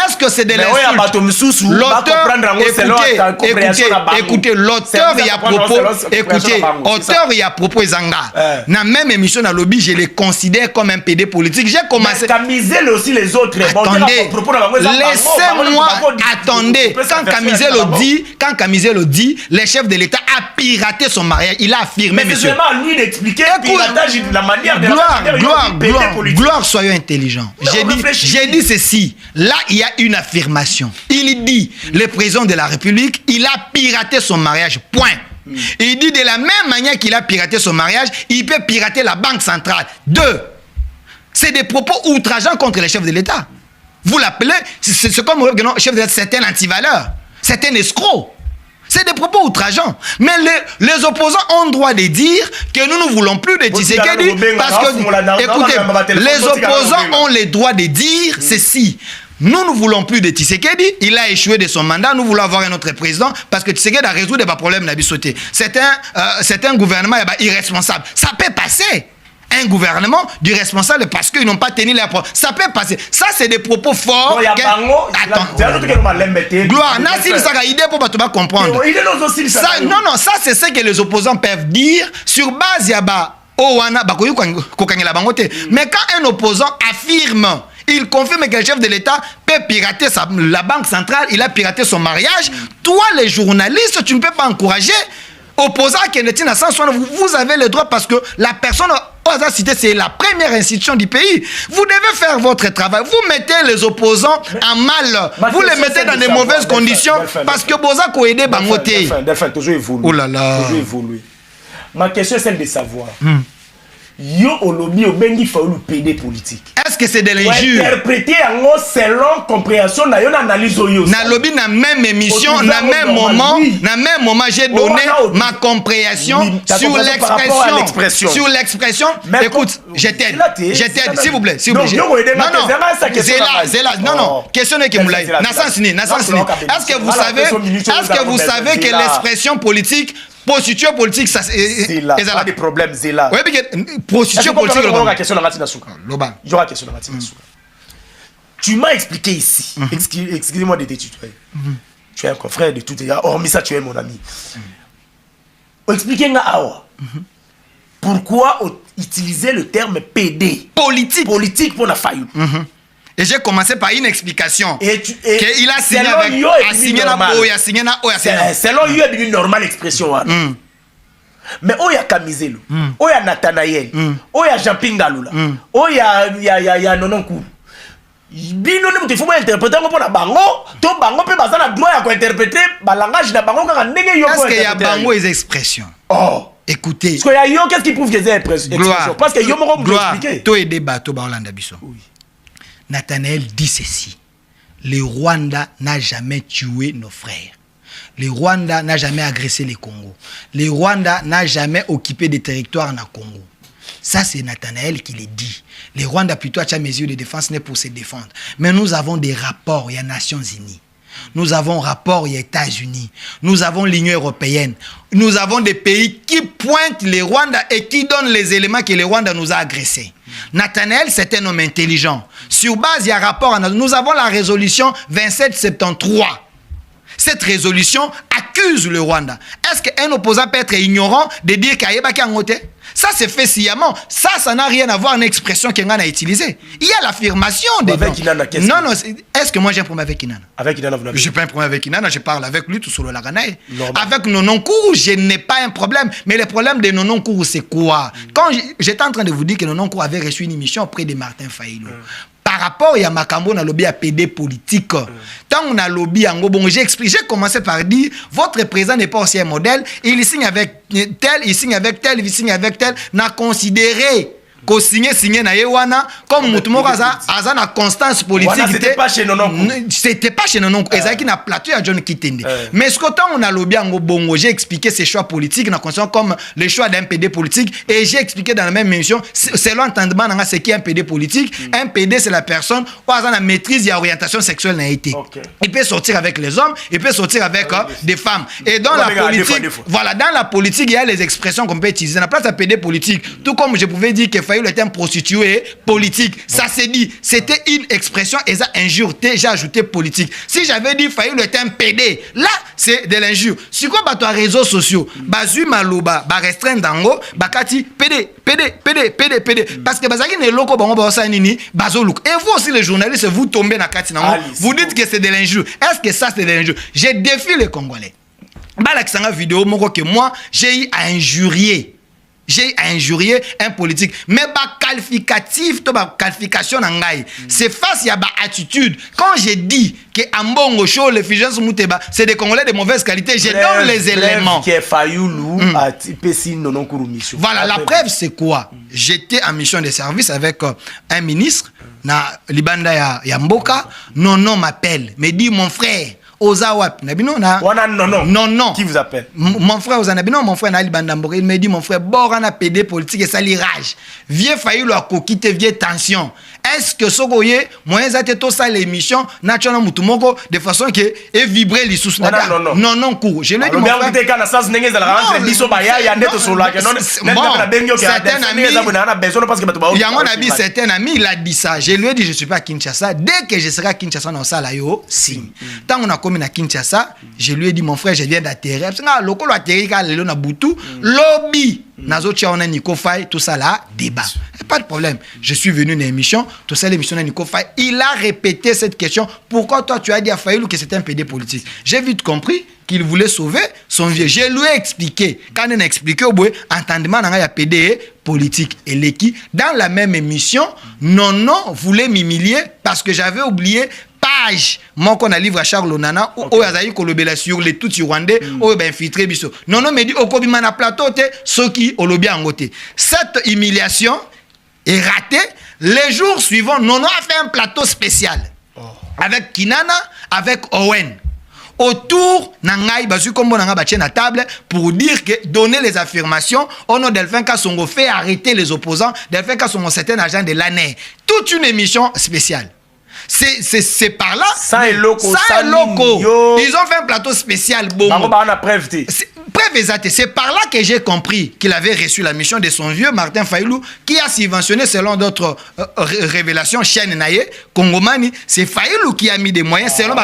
[SPEAKER 1] Est-ce que c'est de l'insulte? L'auteur, écoutez, l'auteur il y a propos, écoutez, auteur il y a propos Zanga. Dans la même émission dans le lobby, je les considère comme un PD politique. J'ai commencé.
[SPEAKER 2] Camisel aussi les autres.
[SPEAKER 1] Attendez, laissez-moi, attendez. Quand Camisel dit, le chef de l'État a piraté son mariage. Il a affirmé,
[SPEAKER 2] mais monsieur. C'est lui d'expliquer la manière de
[SPEAKER 1] gloire, soyons intelligents. J'ai dit ceci. Là, il y a une affirmation. Il dit, le président de la République, il a piraté son mariage. Point. Il dit de la même manière qu'il a piraté son mariage, il peut pirater la Banque centrale. 2. C'est des propos outrageants contre les chefs de l'État. Vous l'appelez, c'est comme le chef de l'État, c'est un antivaleur. C'est un escroc. C'est des propos outrageants. Mais les opposants ont droit de dire que nous ne voulons plus de Tshisekedi parce que, écoutez, les opposants ont le droit de dire ceci. Nous ne voulons plus de Tshisekedi. Il a échoué de son mandat. Nous voulons avoir un autre président parce que Tshisekedi a résolu des problèmes d'Abisoté. C'est un gouvernement irresponsable. Ça peut passer. Un gouvernement du responsable parce qu'ils n'ont pas tenu les propos. Ça peut passer. Ça, c'est des propos forts. Gloire, Nassim Saka, idée pour pas comprendre. Non, ça, c'est ce que les opposants peuvent dire sur base yaba. Mais quand un opposant affirme, il confirme que le chef de l'État peut pirater la Banque centrale, il a piraté son mariage. Toi, les journalistes, tu ne peux pas encourager. Opposant à Kenetina Sansouane, vous avez le droit parce que la personne au hasard cité, c'est la première institution du pays. Vous devez faire votre travail. Vous mettez les opposants en mal. Vous les mettez dans de mauvaises conditions parce que Boza ko aidé Bangoté.
[SPEAKER 2] Toujours évolué.
[SPEAKER 1] Oh là là.
[SPEAKER 2] Toujours évolué. Ma question est celle de savoir. Yo au lobby au bengi faulu PD politique.
[SPEAKER 1] Est-ce que c'est de l'injure?
[SPEAKER 2] Interpréter en selon compréhension na yo analyse yo.
[SPEAKER 1] Na lobby na même émission, na même moment, j'ai donné ma compréhension sur l'expression. Sur l'expression. Écoute, je t'aide, s'il vous plaît, s'il vous plaît. Non, question est que moulay. Nasansini. Est-ce que vous savez que l'expression politique prostitution politique, ça
[SPEAKER 2] c'est là. Il y a des problèmes, c'est là.
[SPEAKER 1] Oui, mais prostitution politique.
[SPEAKER 2] Il y aura question de la question. Tu m'as expliqué ici. Excusez-moi de te tutoyer. Tu es un confrère de tout. Hormis ça, tu es mon ami. Expliquez-moi pourquoi utiliser le terme PD politique pour la faillite.
[SPEAKER 1] Et j'ai commencé par une explication.
[SPEAKER 2] Qu'il
[SPEAKER 1] a signé avec
[SPEAKER 2] selon lui, c'est une normale expression. Mais il y a Camiselo, il y a Nathanaël, il y a Jean-Pierre Ngalula, il y a Nononkou. Bino ne faut pas interpréter pour la bango, to bango peut baser la droit à interpréter le langage de bango quand ndenge yo.
[SPEAKER 1] Est-ce qu'il y a bango les expressions? Écoutez.
[SPEAKER 2] Parce qu'il y a yo qu'est-ce qui prouve que c'est expression? Parce que yo m'ont expliqué.
[SPEAKER 1] To et débat to Barolanda Bisso. Oui. Nathanaël dit ceci. Le Rwanda n'a jamais tué nos frères. Le Rwanda n'a jamais agressé les Congo. Le Rwanda n'a jamais occupé des territoires dans le Congo. Ça, c'est Nathanaël qui le dit. Le Rwanda, plutôt, a mesure de défense n'est pour se défendre. Mais nous avons des rapports, il y a Nations Unies. Nous avons rapport aux États-Unis. Nous avons l'Union européenne. Nous avons des pays qui pointent les Rwandais et qui donnent les éléments que les Rwandais nous a agressés. Nathanaël, c'est un homme intelligent. Sur base, il y a rapport. Nous avons la résolution 2773. Cette résolution accuse le Rwanda. Est-ce qu'un opposant peut être ignorant de dire qu'il y a un côté? Ça c'est fait sciemment. Ça n'a rien à voir avec une expression qu'on a utilisée. Il y a l'affirmation des
[SPEAKER 2] avec Inana,
[SPEAKER 1] non, non, est-ce que moi j'ai un problème avec Inana?
[SPEAKER 2] Avec Inana, vous n'avez pas.
[SPEAKER 1] Je n'ai pas un problème avec Inana, je parle avec lui tout sur le Laganaï. Avec Nononkourou, je n'ai pas un problème. Mais le problème de Nononkourou, c'est quoi? Quand j'étais en train de vous dire que Nononkourou avait reçu une émission auprès de Martin Fayulu. Par rapport à Makambo, on a lobby à PD politique. Tant on a lobby à Ngobon, j'ai commencé par dire, votre président n'est pas aussi un modèle, il signe avec tel, il signe avec tel, il signe avec tel, n'a considéré qu'au signé na yewana comme Moutoumoro aza na constance politique.
[SPEAKER 2] C'était pas chez Nononkourou.
[SPEAKER 1] C'était pas chez Nononkourou. Ezaki na plateau à John Kitende. Mais ce que tant on a lobby à Ngobongo, j'ai expliqué ces choix politiques na conscience comme les choix d'un PD politique et j'ai expliqué dans la même émission selon entendement dans ce qui est un PD politique. Un PD c'est la personne où a la maîtrise et l'orientation sexuelle n'a été. Il peut sortir avec les hommes, il peut sortir avec des femmes. Et dans la politique, voilà, dans la politique il y a les expressions qu'on peut utiliser. Dans la place à PD politique, tout comme je pouvais dire que Fayulu était un prostitué politique. Ça s'est dit. C'était une expression et ça injure. J'ai ajouté politique. Si j'avais dit Fayulu était un PD, là, c'est de l'injure. Si quoi, bah, réseaux sociaux, bazu maloba, bah, restreint dango, bah, kati, PD. Parce que, bah, ça qui n'est loko, bah, on va ça, nini, bazolouk. Et vous aussi, les journalistes, vous tombez dans kati, vous dites que c'est de l'injure. Est-ce que ça, c'est de l'injure? J'ai défié les Congolais. Bah, la vidéo, que moi, j'ai eu à injurier. J'ai injurié un politique. Mais ma qualificatif, ma qualification c'est face à ma attitude. Quand j'ai dit que Ambongo Show, les Fidjiens Mouteba, c'est des Congolais de mauvaise qualité, j'ai donné les éléments. Voilà, la preuve c'est quoi? J'étais en mission de service avec un ministre, na Libanda Yamboka, non m'appelle, me dit mon frère. Ozawap Nabino na non
[SPEAKER 2] qui vous appelle
[SPEAKER 1] mon frère Ozanabino mon frère Nali Bandambo il me dit mon frère Borana PD politique et salirage vieux Fayulu a kokite vieux tension est-ce que sogoye moyen za to ça l'émission national mutumoko de façon que et vibrer les sous non cours je lui dis mon frère certains amis il a dit ça je lui ai dit je suis pas à Kinshasa dès que je serai à Kinshasa dans ça là yo signe tant on a commis à Kinshasa je lui ai dit mon frère je viens d'atterrir parce que lokolo atterrir ka lelo na butu lobby nazo tia on a Nico Faye tout ça là débat pas de problème je suis venu dans l'émission tout ça l'émission de Nico Faye il a répété cette question pourquoi toi tu as dit à Fayulu que c'était un PD politique j'ai vite compris qu'il voulait sauver son vieux je lui ai expliqué quand on a expliqué au bout entendement dans ya PD politique et l'équipe dans la même émission non voulait m'humilier parce que j'avais oublié page mon qu'on a livré à Charles Onana ou Azaï Kolobela sur les tout rwandais ou ben infiltré biso non me dit au Kobima na plateau te ceux qui au lobby en côté cette humiliation est ratée les jours suivants non a fait un plateau spécial avec Kinana avec Owen autour nangai basu kombo nanga batien na table pour dire que donner les affirmations au nom Delphin Kasongo fait arrêter les opposants Delphin Kasongo certain agent de l'année toute une émission spéciale. C'est par là.
[SPEAKER 2] Ça est loco.
[SPEAKER 1] Ils ont fait un plateau spécial. C'est par là que j'ai compris qu'il avait reçu la mission de son vieux Martin Fayulu qui a subventionné selon d'autres révélations chaîne Naye Congomani. C'est Fayulu qui a mis des moyens selon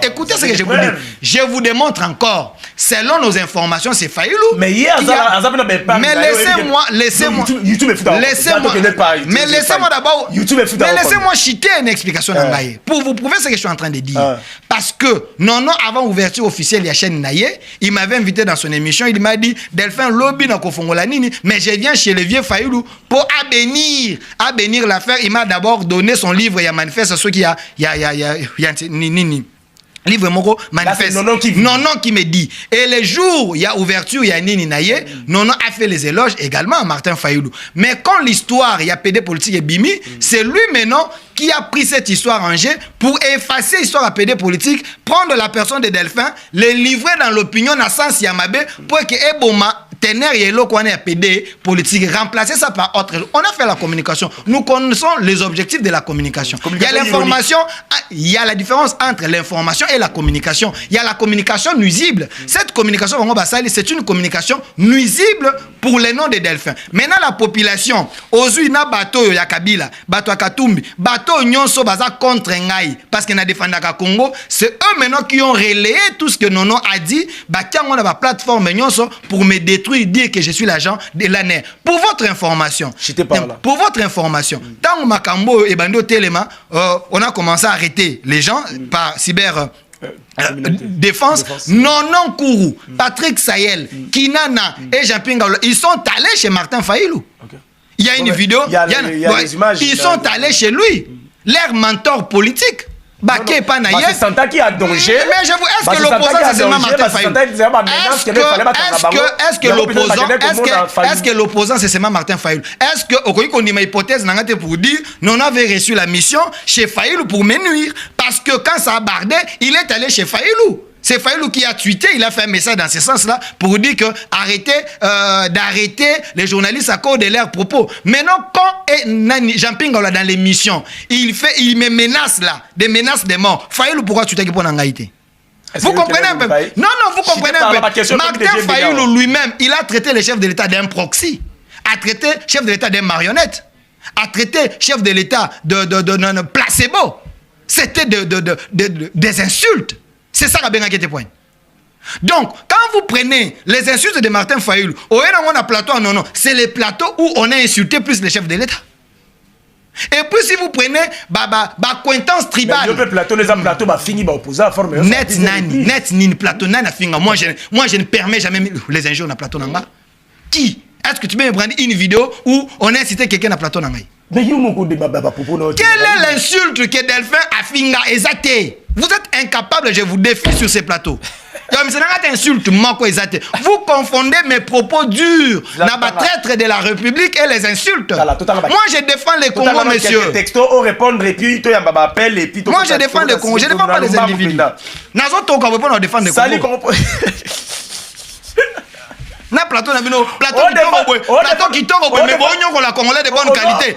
[SPEAKER 1] écoutez ce que je vous dis. Je vous démontre encore. Selon nos informations, c'est Fayulu.
[SPEAKER 2] Mais hier,
[SPEAKER 1] mais laissez-moi d'abord. Mais laissez-moi chiter une explication d'Angaye pour vous prouver ce que je suis en train de dire. Parce que non, avant ouverture officielle de la chaîne Naye, il m'avait invité dans son émission. Il m'a dit Delphin lobby na kofongola nini, mais je viens chez le vieux Fayulu pour abénir l'affaire. Il m'a d'abord donné son livre. Il y a manifeste ce qui nini. Livre Moko manifeste. Non qui me dit. Et les jours, il y a ouverture, il y a Nini Naye, Nono a fait les éloges également à Martin Fayulu. Mais quand l'histoire, il y a PD politique et Bimi, c'est lui maintenant qui a pris cette histoire en jeu pour effacer l'histoire à PD politique, prendre la personne de Delphin, les livrer dans l'opinion à Sens Yamabe pour que Eboma teneur yelo qu'on est PD politique, remplacer ça par autre chose. On a fait la communication. Nous connaissons les objectifs de la communication. Il y a l'information, il y a la différence entre l'information et la communication. Il y a la communication nuisible. Cette communication, c'est une communication nuisible pour les noms des Delphins. Maintenant, la population, aujourd'hui, na bateau ya Kabila, bateau ya Katumbi, bateau nyonso baza contre ngai, parce que na défendaka Congo, c'est eux maintenant qui ont relayé tout ce que Nono a dit, on a ma plateforme nyonso pour me détruire, dire que je suis l'agent de l'ANER. Pour votre information, pour votre information, dans Makambo et Bando Telema, on a commencé à arrêter les gens par cyber défense. Nonon Kourou, Patrick Sayel, Kinana et Jean-Pierre Ngaoula, ils sont allés chez Martin Fayilou. Il y a une vidéo, il y a les images, ils sont allés chez lui, leur mentor politique.
[SPEAKER 2] C'est Santa qui a danger.
[SPEAKER 1] Mais je vous, est-ce que l'opposant c'est seulement Martin Fayulu? Est-ce que l'opposant c'est seulement Martin Fayulu? Est-ce que on dit ma hypothèse pour dire non, on avait reçu la mission chez Fayulu pour me nuire parce que quand ça a bardé, il est allé chez Fayulu. C'est Fayulu qui a tweeté, il a fait un message dans ce sens-là pour dire que d'arrêter les journalistes à cause de leurs propos. Maintenant, quand Jean-Pierre Ngaoula dans l'émission, il me menace là, des menaces de mort. Fayulu, pourquoi tu t'es pour l'angaïté? Vous comprenez un peu? Non, vous comprenez un peu. Martin Fayulu lui-même, il a traité le chef de l'État d'un proxy, a traité le chef de l'État d'un marionnette, a traité le chef de l'État de placebo. C'était des insultes. C'est ça qui est point. Donc, quand vous prenez les insultes de Martin Fayulu, on a plateau, non, c'est les plateaux où on a insulté plus les chefs de l'État. Et puis si vous prenez acquaintance tribale.
[SPEAKER 2] Le plateau, les plateaux, fini, opposant à forme.
[SPEAKER 1] Net nani, plateau nani, moi je ne permets jamais les injures dans plateau nanga. Qui? Est-ce que tu peux me prendre une vidéo où on a incité quelqu'un à plateau nanga?
[SPEAKER 2] Quelle
[SPEAKER 1] est l'insulte que Delphin a finga exaté? Vous êtes incapable, je vous défie sur ces plateaux. Vous confondez mes propos durs, la traître de la République et les insultes. Moi, je défends les Congos, monsieur. Moi, je défends les Congos, je ne défends pas les individus. On défend les Congos. Na plateau qui tombe mais bon la congolais de bonne qualité.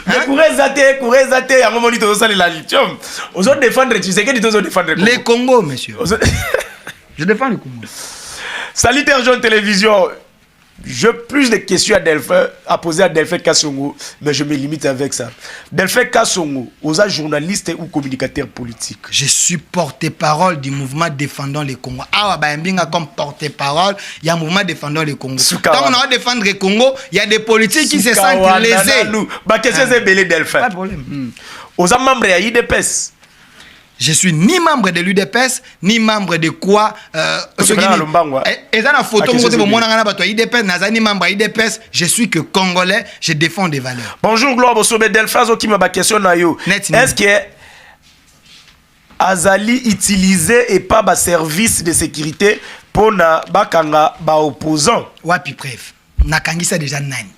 [SPEAKER 2] Mais courez zaté à un moment où ça la lithium. Aux autres défendre, tu sais que tu dois défendre
[SPEAKER 1] les Congos, monsieur. Je défends les Congos.
[SPEAKER 2] Salutaire Jeune Télévision. J'ai plus de questions à poser à Delphin Kassongo, mais je me limite avec ça. Delphin Kassongo, aux journalistes ou communicateurs politiques.
[SPEAKER 1] Je suis porte-parole du mouvement défendant les Congos. Ah, comme porte-parole, il y a un mouvement défendant les Congos. Quand on va défendre les Congos, il y a des politiques qui se sentent lésés.
[SPEAKER 2] Ma question c'est belé Delphin.
[SPEAKER 1] Pas de problème.
[SPEAKER 2] Aux membres de l'IDPS.
[SPEAKER 1] Je suis ni membre de l'UDPS, ni membre de quoi. Je suis que Congolais, je défends des valeurs.
[SPEAKER 2] Bonjour, Gloire, au sommet Delphazo qui m'a question. Est-ce que Azali utilisé et pas ba service de sécurité pour na bakanga ba opposant?
[SPEAKER 1] Ouais, puis bref, nakangi ça déjà nani.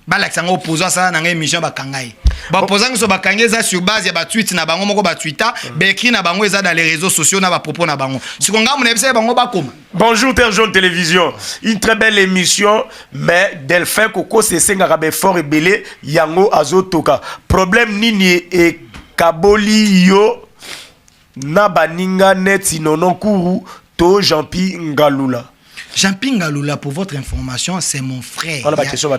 [SPEAKER 1] Balakisanga opposant ça na émission bakangai. Opposant so bakangai ça sur base ya ba tweet na bango moko ba Twitter, ba écrit na bango eza dans les réseaux sociaux na ba propos na bango. Sikonga mon ebisa bango ba koma.
[SPEAKER 2] Bonjour Terre Jaune Télévision. Une très belle émission mais Delphin Koko c'est senga be fort et belé yango azotoka. Problème nini e kaboli yo na baninga net nonon kuru to Jean-Pierre Ngaoula.
[SPEAKER 1] Jean-Pierre Ngaoula, pour votre information, c'est mon frère.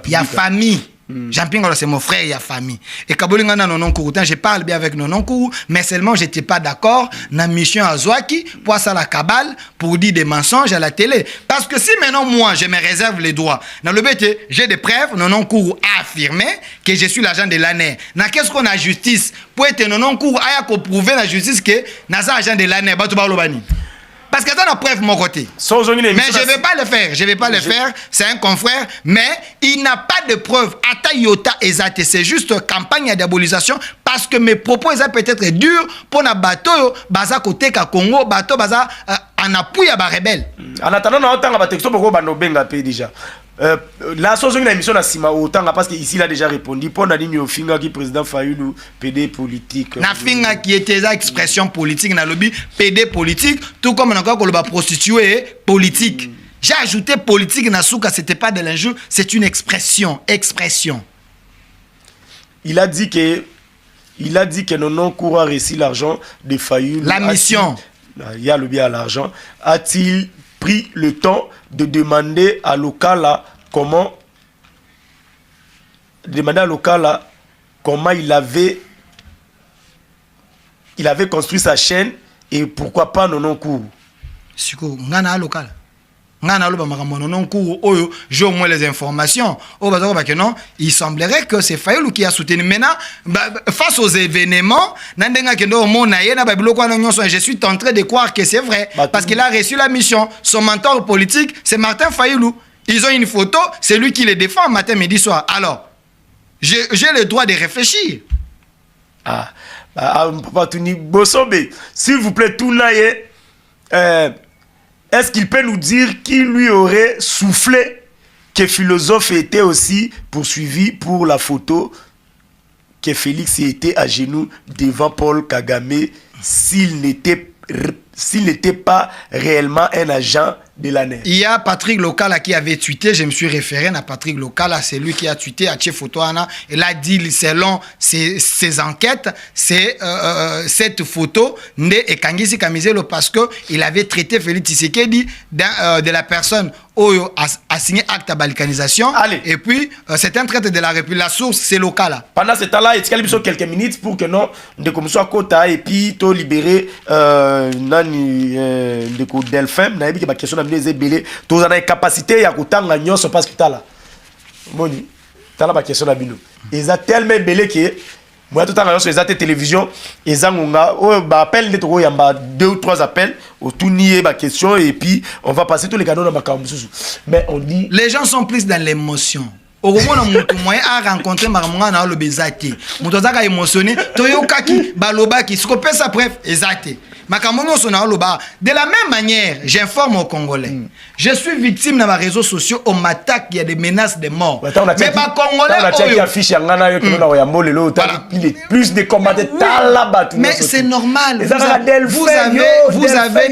[SPEAKER 1] Il y a famille. Jean-Pierre Ngaoula, c'est mon frère, il y a famille. Et Kabolingana Nonon Kourou, je parle bien avec Nonon Kourou, mais seulement je n'étais pas d'accord dans la mission à Zouaki pour ça la cabale, pour dire des mensonges à la télé. Parce que si maintenant moi, je me réserve les droits, dans le BT, j'ai des preuves, Nonon Kourou a affirmé que je suis l'agent de l'ANER. Dans qu'est-ce qu'on a justice? Pour être Nonon Kourou, il y a prouver la justice que je suis agent de l'ANER. Parce que ça n'a preuve de mon côté. Mais je ne vais pas le faire. Je ne vais pas le faire. C'est un confrère. Mais il n'a pas de preuve. Atayota exact. C'est juste campagne de diabolisation. Parce que mes propos sont peut-être durs pour un bateau. Baza côté Congo. Bateau baza en appui à la rebelle.
[SPEAKER 2] En attendant, on a un texte pour Benga déjà. La chose une émission à Sima autant parce que ici il a déjà répondu pour Nadine Ofinga qui président Fayulu PD politique.
[SPEAKER 1] Nafinga qui était ça expression politique na lobby PD politique tout comme encore que le prostituée politique. J'ai ajouté politique Nasuka, c'était pas de l'injure, c'est une expression.
[SPEAKER 2] Il a dit que Nonon Kourou a reçu l'argent de Fayoulou.
[SPEAKER 1] La mission.
[SPEAKER 2] Il y a le bien à l'argent. A-t-il pris le temps de demander à Lokala comment il avait construit sa chaîne et pourquoi pas Nonon Kourou?
[SPEAKER 1] Siko, ngana local. Ngana loba makambo Nonon Kourou oyo, j'ai au moins les informations. Oh bazako ba que non, il semblerait que c'est Fayoulou qui a soutenu. Maintenant, face aux événements, nandenga kendo mona yena ba biloko na nyonso, je suis tenté de croire que c'est vrai parce qu'il a reçu la mission. Son mentor politique, c'est Martin Fayoulou. Ils ont une photo, c'est lui qui les défend matin, midi, soir. Alors, j'ai le droit de réfléchir. S'il vous plaît, Tounaye, est-ce qu'il peut nous dire qui lui aurait soufflé que Philosophe était aussi poursuivi pour la photo que Félix était à genoux devant Paul Kagame s'il n'était pas réellement un agent de l'ANER? Il y a Patrick Lokala qui avait tweeté, je me suis référé à Patrick Lokala, c'est lui qui a tweeté à Tchefotoana, et là dit selon ses enquêtes, c'est cette photo et Kangisi Kamizelo parce que il avait traité Félix Tshisekedi de la personne Oyo a signé acte à balkanisation. Et puis c'est un traité de la République. La source c'est Lokala.
[SPEAKER 2] Pendant ce temps-là, il y a quelques minutes pour que non de comme soit quota et puis to libérer nani de Delphin na yebi ba question na bile zebele to za na capacité ya kutanga nyonso parce que tala moni tala ba question na bino eza tellement belé que moi tout temps nyonso eza télévision eza ngonga o ba appel de to yamba 2 ou 3 appels au tout nier ba question et puis on va passer tous les canaux dans ma kamsusu. Mais on dit
[SPEAKER 1] les gens sont plus dans l'émotion. Au moment où mon moyen a rencontré Maramanga na le bezati, mon tozaka émotionné, toyokaki balobaki, ce qu'on peut ça bref, exacté. De la même manière, j'informe aux Congolais. Je suis victime dans mes réseaux sociaux, on m'attaque, il y a des menaces de mort. Mais pas Congolais.
[SPEAKER 2] Plus de combattants.
[SPEAKER 1] Mais c'est normal. Vous avez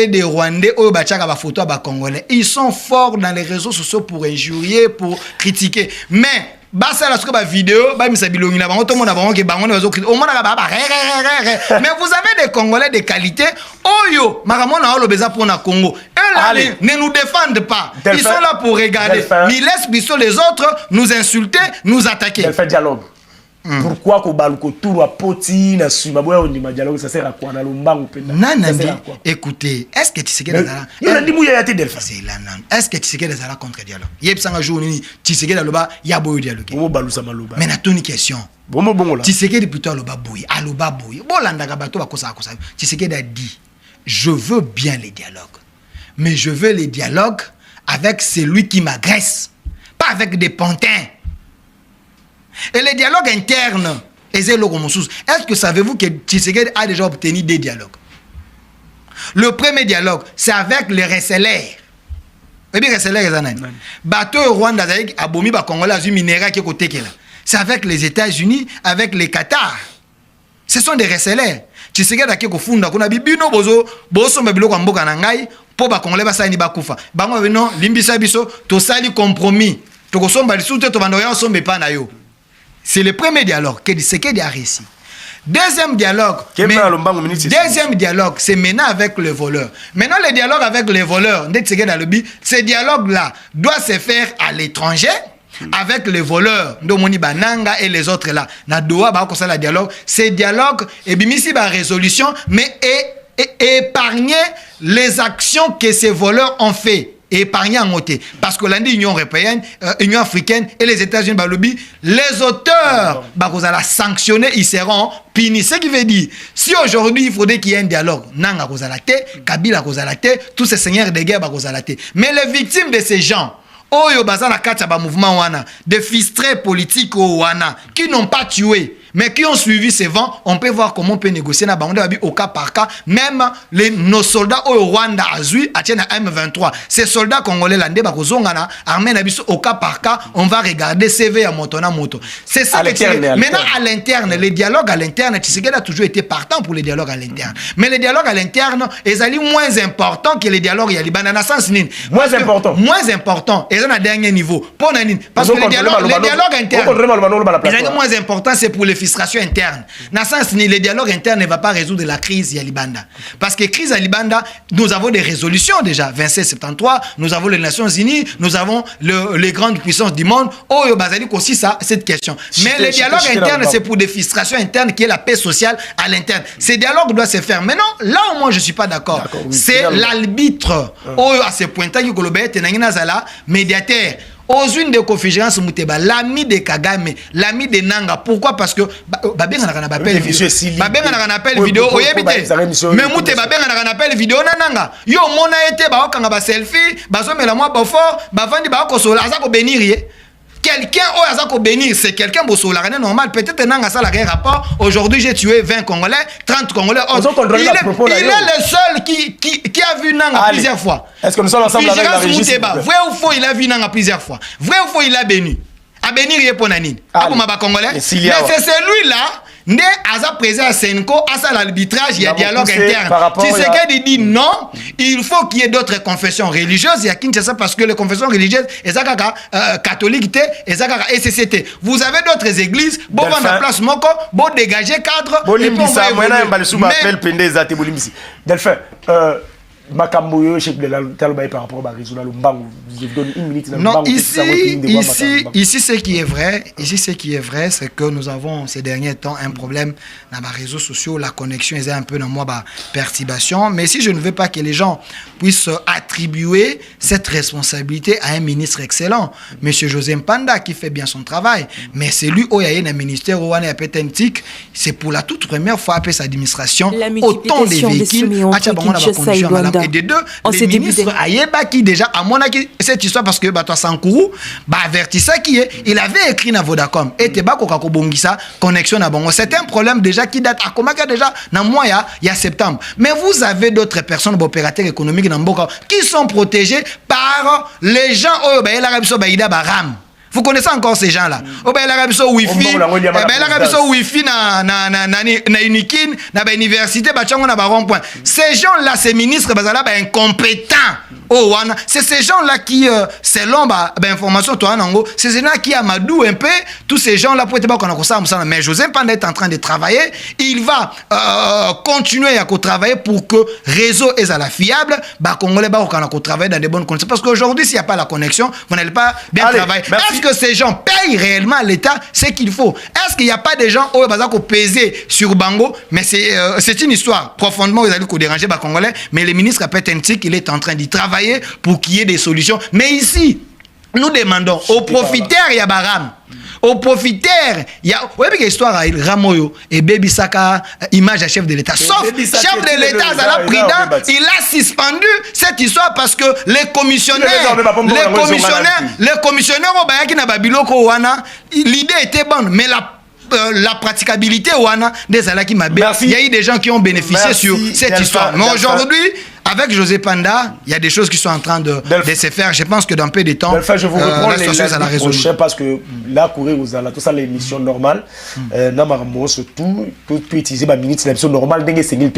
[SPEAKER 1] des Rwandais, ils sont forts dans les réseaux sociaux pour injurier, pour critiquer. Mais basa la ba vidéo ba misa bilongi na bango to mona bango ke bango na bazo au mona ba mais vous avez des Congolais de qualité oyo makamona olo beza pour na Congo ne nous défendent pas. Ils sont là pour regarder. Ils laissent biso les autres nous insulter, nous attaquer.
[SPEAKER 2] Elle fait dialogue. Pourquoi ko baluko tour a poti na suma boya on ma dialogue ça sert à quoi na lombango penda.
[SPEAKER 1] Nanandi écoutez, est-ce que tu sais que Zala
[SPEAKER 2] il a dit mouya ya te Delphin.
[SPEAKER 1] C'est là nan. Est-ce que tu sais que Zala contre dialogue? Yeb sanga jour ni tu sais que loba ya boyo dialogue.
[SPEAKER 2] Bomo balusa maloba.
[SPEAKER 1] Mais na toni question.
[SPEAKER 2] Bomo bongo là.
[SPEAKER 1] Tu sais que plutôt loba boyi, aloba boyi. Bolanda ka bato ba kosa kosa. Tu sais que a dit je veux bien les dialogues. Mais je veux les dialogues avec celui qui m'agresse, pas avec des pantins. Et les dialogues internes, est-ce que savez-vous que Tshisekedi a déjà obtenu des dialogues? Le premier dialogue, c'est avec les receleurs. Et bien, receleurs, bateau Rwanda, abomi ba Congolais, azu minéra qui est côté là. C'est avec les États-Unis, avec les Qatar. Ce sont des receleurs. Tshisekedi a ko funda kuna bibino bozo mabilo kwa mboka na ngai po ba Congolais ba sani ba kufa. Bango bino limbisa biso to sali compromis. To ko somba lisute to bandoya sombe pa na yo. C'est le premier dialogue que Tshisekedi a réussi. Deuxième dialogue, c'est maintenant avec le voleur. Maintenant, le dialogue avec les voleurs, ce dialogue-là doit se faire à l'étranger avec les voleurs, Ndomoni Bananga et les autres là. Nadoa ba ko la dialogue, c'est dialogue et bimisi ba résolution, mais épargner les actions que ces voleurs ont fait. Épargner en côté. Parce que l'Union européenne, l'Union africaine et les États-Unis, les auteurs, la sanctionner, ils seront punis. Ce qui veut dire, si aujourd'hui il faudrait qu'il y ait un dialogue, Nanga Kozalate, Kabila Kozalate, tous ces seigneurs de guerre Kozalate. Mais les victimes de ces gens, Oyo Bazana Kataba mouvement Wana, des fistrés politiques Wana, qui n'ont pas tué, mais qui ont suivi ces vents, on peut voir comment on peut négocier au cas par cas. Même nos soldats au Rwanda Azui, à M23, ces soldats congolais là, au cas par cas, on va regarder CV à Motona Moto. C'est ça que maintenant à l'interne, les dialogues à l'interne, Tshisekedi a toujours été partant pour les dialogues à l'interne. Mais les dialogues à l'interne, ils sont moins importants que les dialogues à Libana.
[SPEAKER 2] Moins important.
[SPEAKER 1] Moins important. Ils sont à dernier niveau. Parce que les dialogues internes, les moins importants, c'est pour les frustrations internes. Dans le sens, les dialogues internes ne vont pas résoudre la crise à Libanda. Parce que crise à Libanda, nous avons des résolutions déjà. 27-73, nous avons les Nations Unies, nous avons les grandes puissances du monde. Oh, Bazali aussi ça, cette question. Mais les dialogues internes, c'est pour des frustrations internes qui est la paix sociale à l'interne. Ces dialogues doivent se faire. Maintenant, là où moi je ne suis pas d'accord, c'est l'arbitre. Oh, à ce point-là, médiateur. Aux unes de conférence Mouteba, l'ami de Kagame, l'ami de Nanga. Pourquoi? Parce que Babé n'a un appel vidéo. Babé n'a un appel vidéo. Mais Mouteba n'a un appel vidéo Nanga. Yo mona été ba okanga ba selfie, ba so mela moi ba fort, ba vandi ba ko sola za ko bénir. Quelqu'un au hasard ko bénir, c'est quelqu'un bosola normal. Peut-être Nanga ça la rapport. Aujourd'hui j'ai tué 20 Congolais, 30 Congolais. Il est le seul qui a vu Nanga plusieurs fois.
[SPEAKER 2] Est-ce que nous sommes ensemble avec la régie?
[SPEAKER 1] Vrai ou faux, il a vu Nanga plusieurs fois. Vrai ou faux, il a béni. A bénir il est pour Nanine. Congolais. Mais c'est celui-là. Né Aza présent à Senko, à ça l'arbitrage, il y a dialogue interne. Si c'est qu'il dit non, il faut qu'il y ait d'autres confessions religieuses. Il y a Kinshasa parce que les confessions religieuses, catholiques, et SCCT. Vous avez d'autres églises, bon vendre la place Moko, bon dégager cadre.
[SPEAKER 2] Delphin, Makamboyo, chef de la Talobaye par rapport à Rizula Lumbangu. Je vous donne une minute.
[SPEAKER 1] Non, ici, ce qui est vrai, c'est que nous avons ces derniers temps un problème dans les réseaux sociaux. La connexion est un peu dans moi, perturbation. Mais si je ne veux pas que les gens puissent attribuer cette responsabilité à un ministre excellent, M. José Mpanda, qui fait bien son travail, mais c'est lui, il y a un ministère, c'est pour la toute première fois après sa administration, autant de véhicules, et des deux, les ministres Ayeba qui déjà, à mon avis, cette histoire parce que Sankourou, avertissait qui est, il avait écrit dans Vodacom, et Tebako Kakobongisa, connexion à Bongo. C'est un problème déjà qui date à Komaka déjà, dans le mois, il y a septembre. Mais vous avez d'autres personnes, opérateurs économiques dans Mboka, qui sont protégés par les gens, vous connaissez encore ces gens-là. L'Arabie Saoudite Wi-Fi, na Unikin, na université, na rond-point. Ces gens-là, ces ministres, incompétents. C'est ces gens-là qui, selon information, c'est ces gens-là qui amadouent un peu tous ces gens-là pour être ça. Mais José Mpanda est en train de travailler. Il va continuer à travailler pour que réseau est à la fiable. Congolais travailler dans de bonnes conditions. Parce qu'aujourd'hui, s'il n'y a pas la connexion, vous n'allez pas bien travailler. Est-ce que ces gens payent réellement à l'État ce qu'il faut? Est-ce qu'il n'y a pas des gens qui ont pesé sur Bango? Mais c'est une histoire profondément ils allaient déranger les Congolais. Mais le ministre Apetentik, il est en train d'y travailler pour qu'il y ait des solutions. Mais ici, nous demandons aux profiteurs, il y a Baram. Aux profiteurs, il y a une histoire à Ramoyo et Baby Saka, image à chef de l'État. Sauf chef de l'État, il a suspendu cette histoire parce que les commissionnaires, l'idée était bonne, mais la praticabilité, il y a eu des gens qui ont bénéficié sur cette histoire. Mais aujourd'hui, avec José Mpanda, il y a des choses qui sont en train de se faire. Je pense que dans peu de temps,
[SPEAKER 2] je vous reprends la situation à la résolution. Parce que là, courir aux alentours, tout ça, l'émission normale, surtout, tout utiliser ma minute, c'est l'émission normale.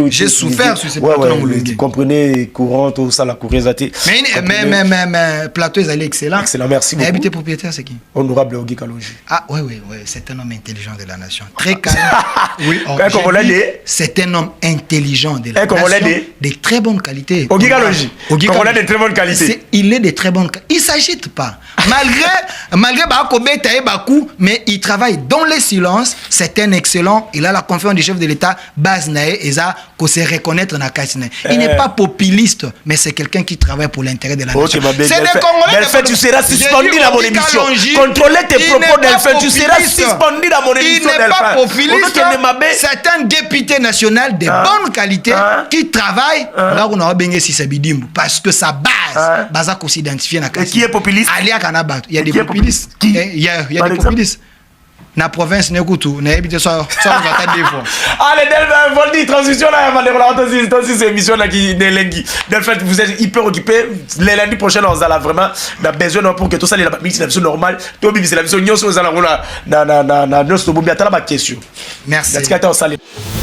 [SPEAKER 1] J'ai souffert sur ces plateaux.
[SPEAKER 2] Vous comprenez, courant, tout ça, la courir zaté.
[SPEAKER 1] Mais plateau, ils allaient excellent.
[SPEAKER 2] Excellent, merci beaucoup.
[SPEAKER 1] Habité propriétaire, c'est qui?
[SPEAKER 2] Honorable Ogi Kalonji.
[SPEAKER 1] Ah, oui, c'est un homme intelligent de la nation. Très calme. Oui, c'est un homme intelligent de la nation. De très bonne qualité.
[SPEAKER 2] Ogi Kalonji, Congolais de très bonne qualité.
[SPEAKER 1] Il est de très bonne qualité. Il ne s'agite pas. Malgré Bakobeta et Bakou, mais il travaille dans le silence. C'est un excellent. Il a la confiance du chef de l'État, Baznae, et ça, qu'on sait reconnaître dans la Kassine. Il n'est pas populiste, mais c'est quelqu'un qui travaille pour l'intérêt de la nation.
[SPEAKER 2] C'est des Congolais. Delphin, tu seras suspendu dans mon émission. Contrôlez tes propos, Delphin. Tu seras suspendu dans mon émission.
[SPEAKER 1] Il n'est pas populiste. C'est un député national de bonne qualité qui travaille. Là où on a bien si c'est bidimbo parce que sa base, Bazak s'identifier na
[SPEAKER 2] qui est populiste?
[SPEAKER 1] Il y a des populistes. Il y a des populistes. na province ne kutu na ebite so ngata defo.
[SPEAKER 2] Allez, Delphin, Voldy, transition là, on cette émission là qui est lundi. Delphin, vous êtes hyper occupé. Les lundis prochains, on a vraiment besoin pour que tout ça, les c'est la vie normale. Tout c'est la vie, nous allons na question.
[SPEAKER 1] Merci.
[SPEAKER 2] Merci.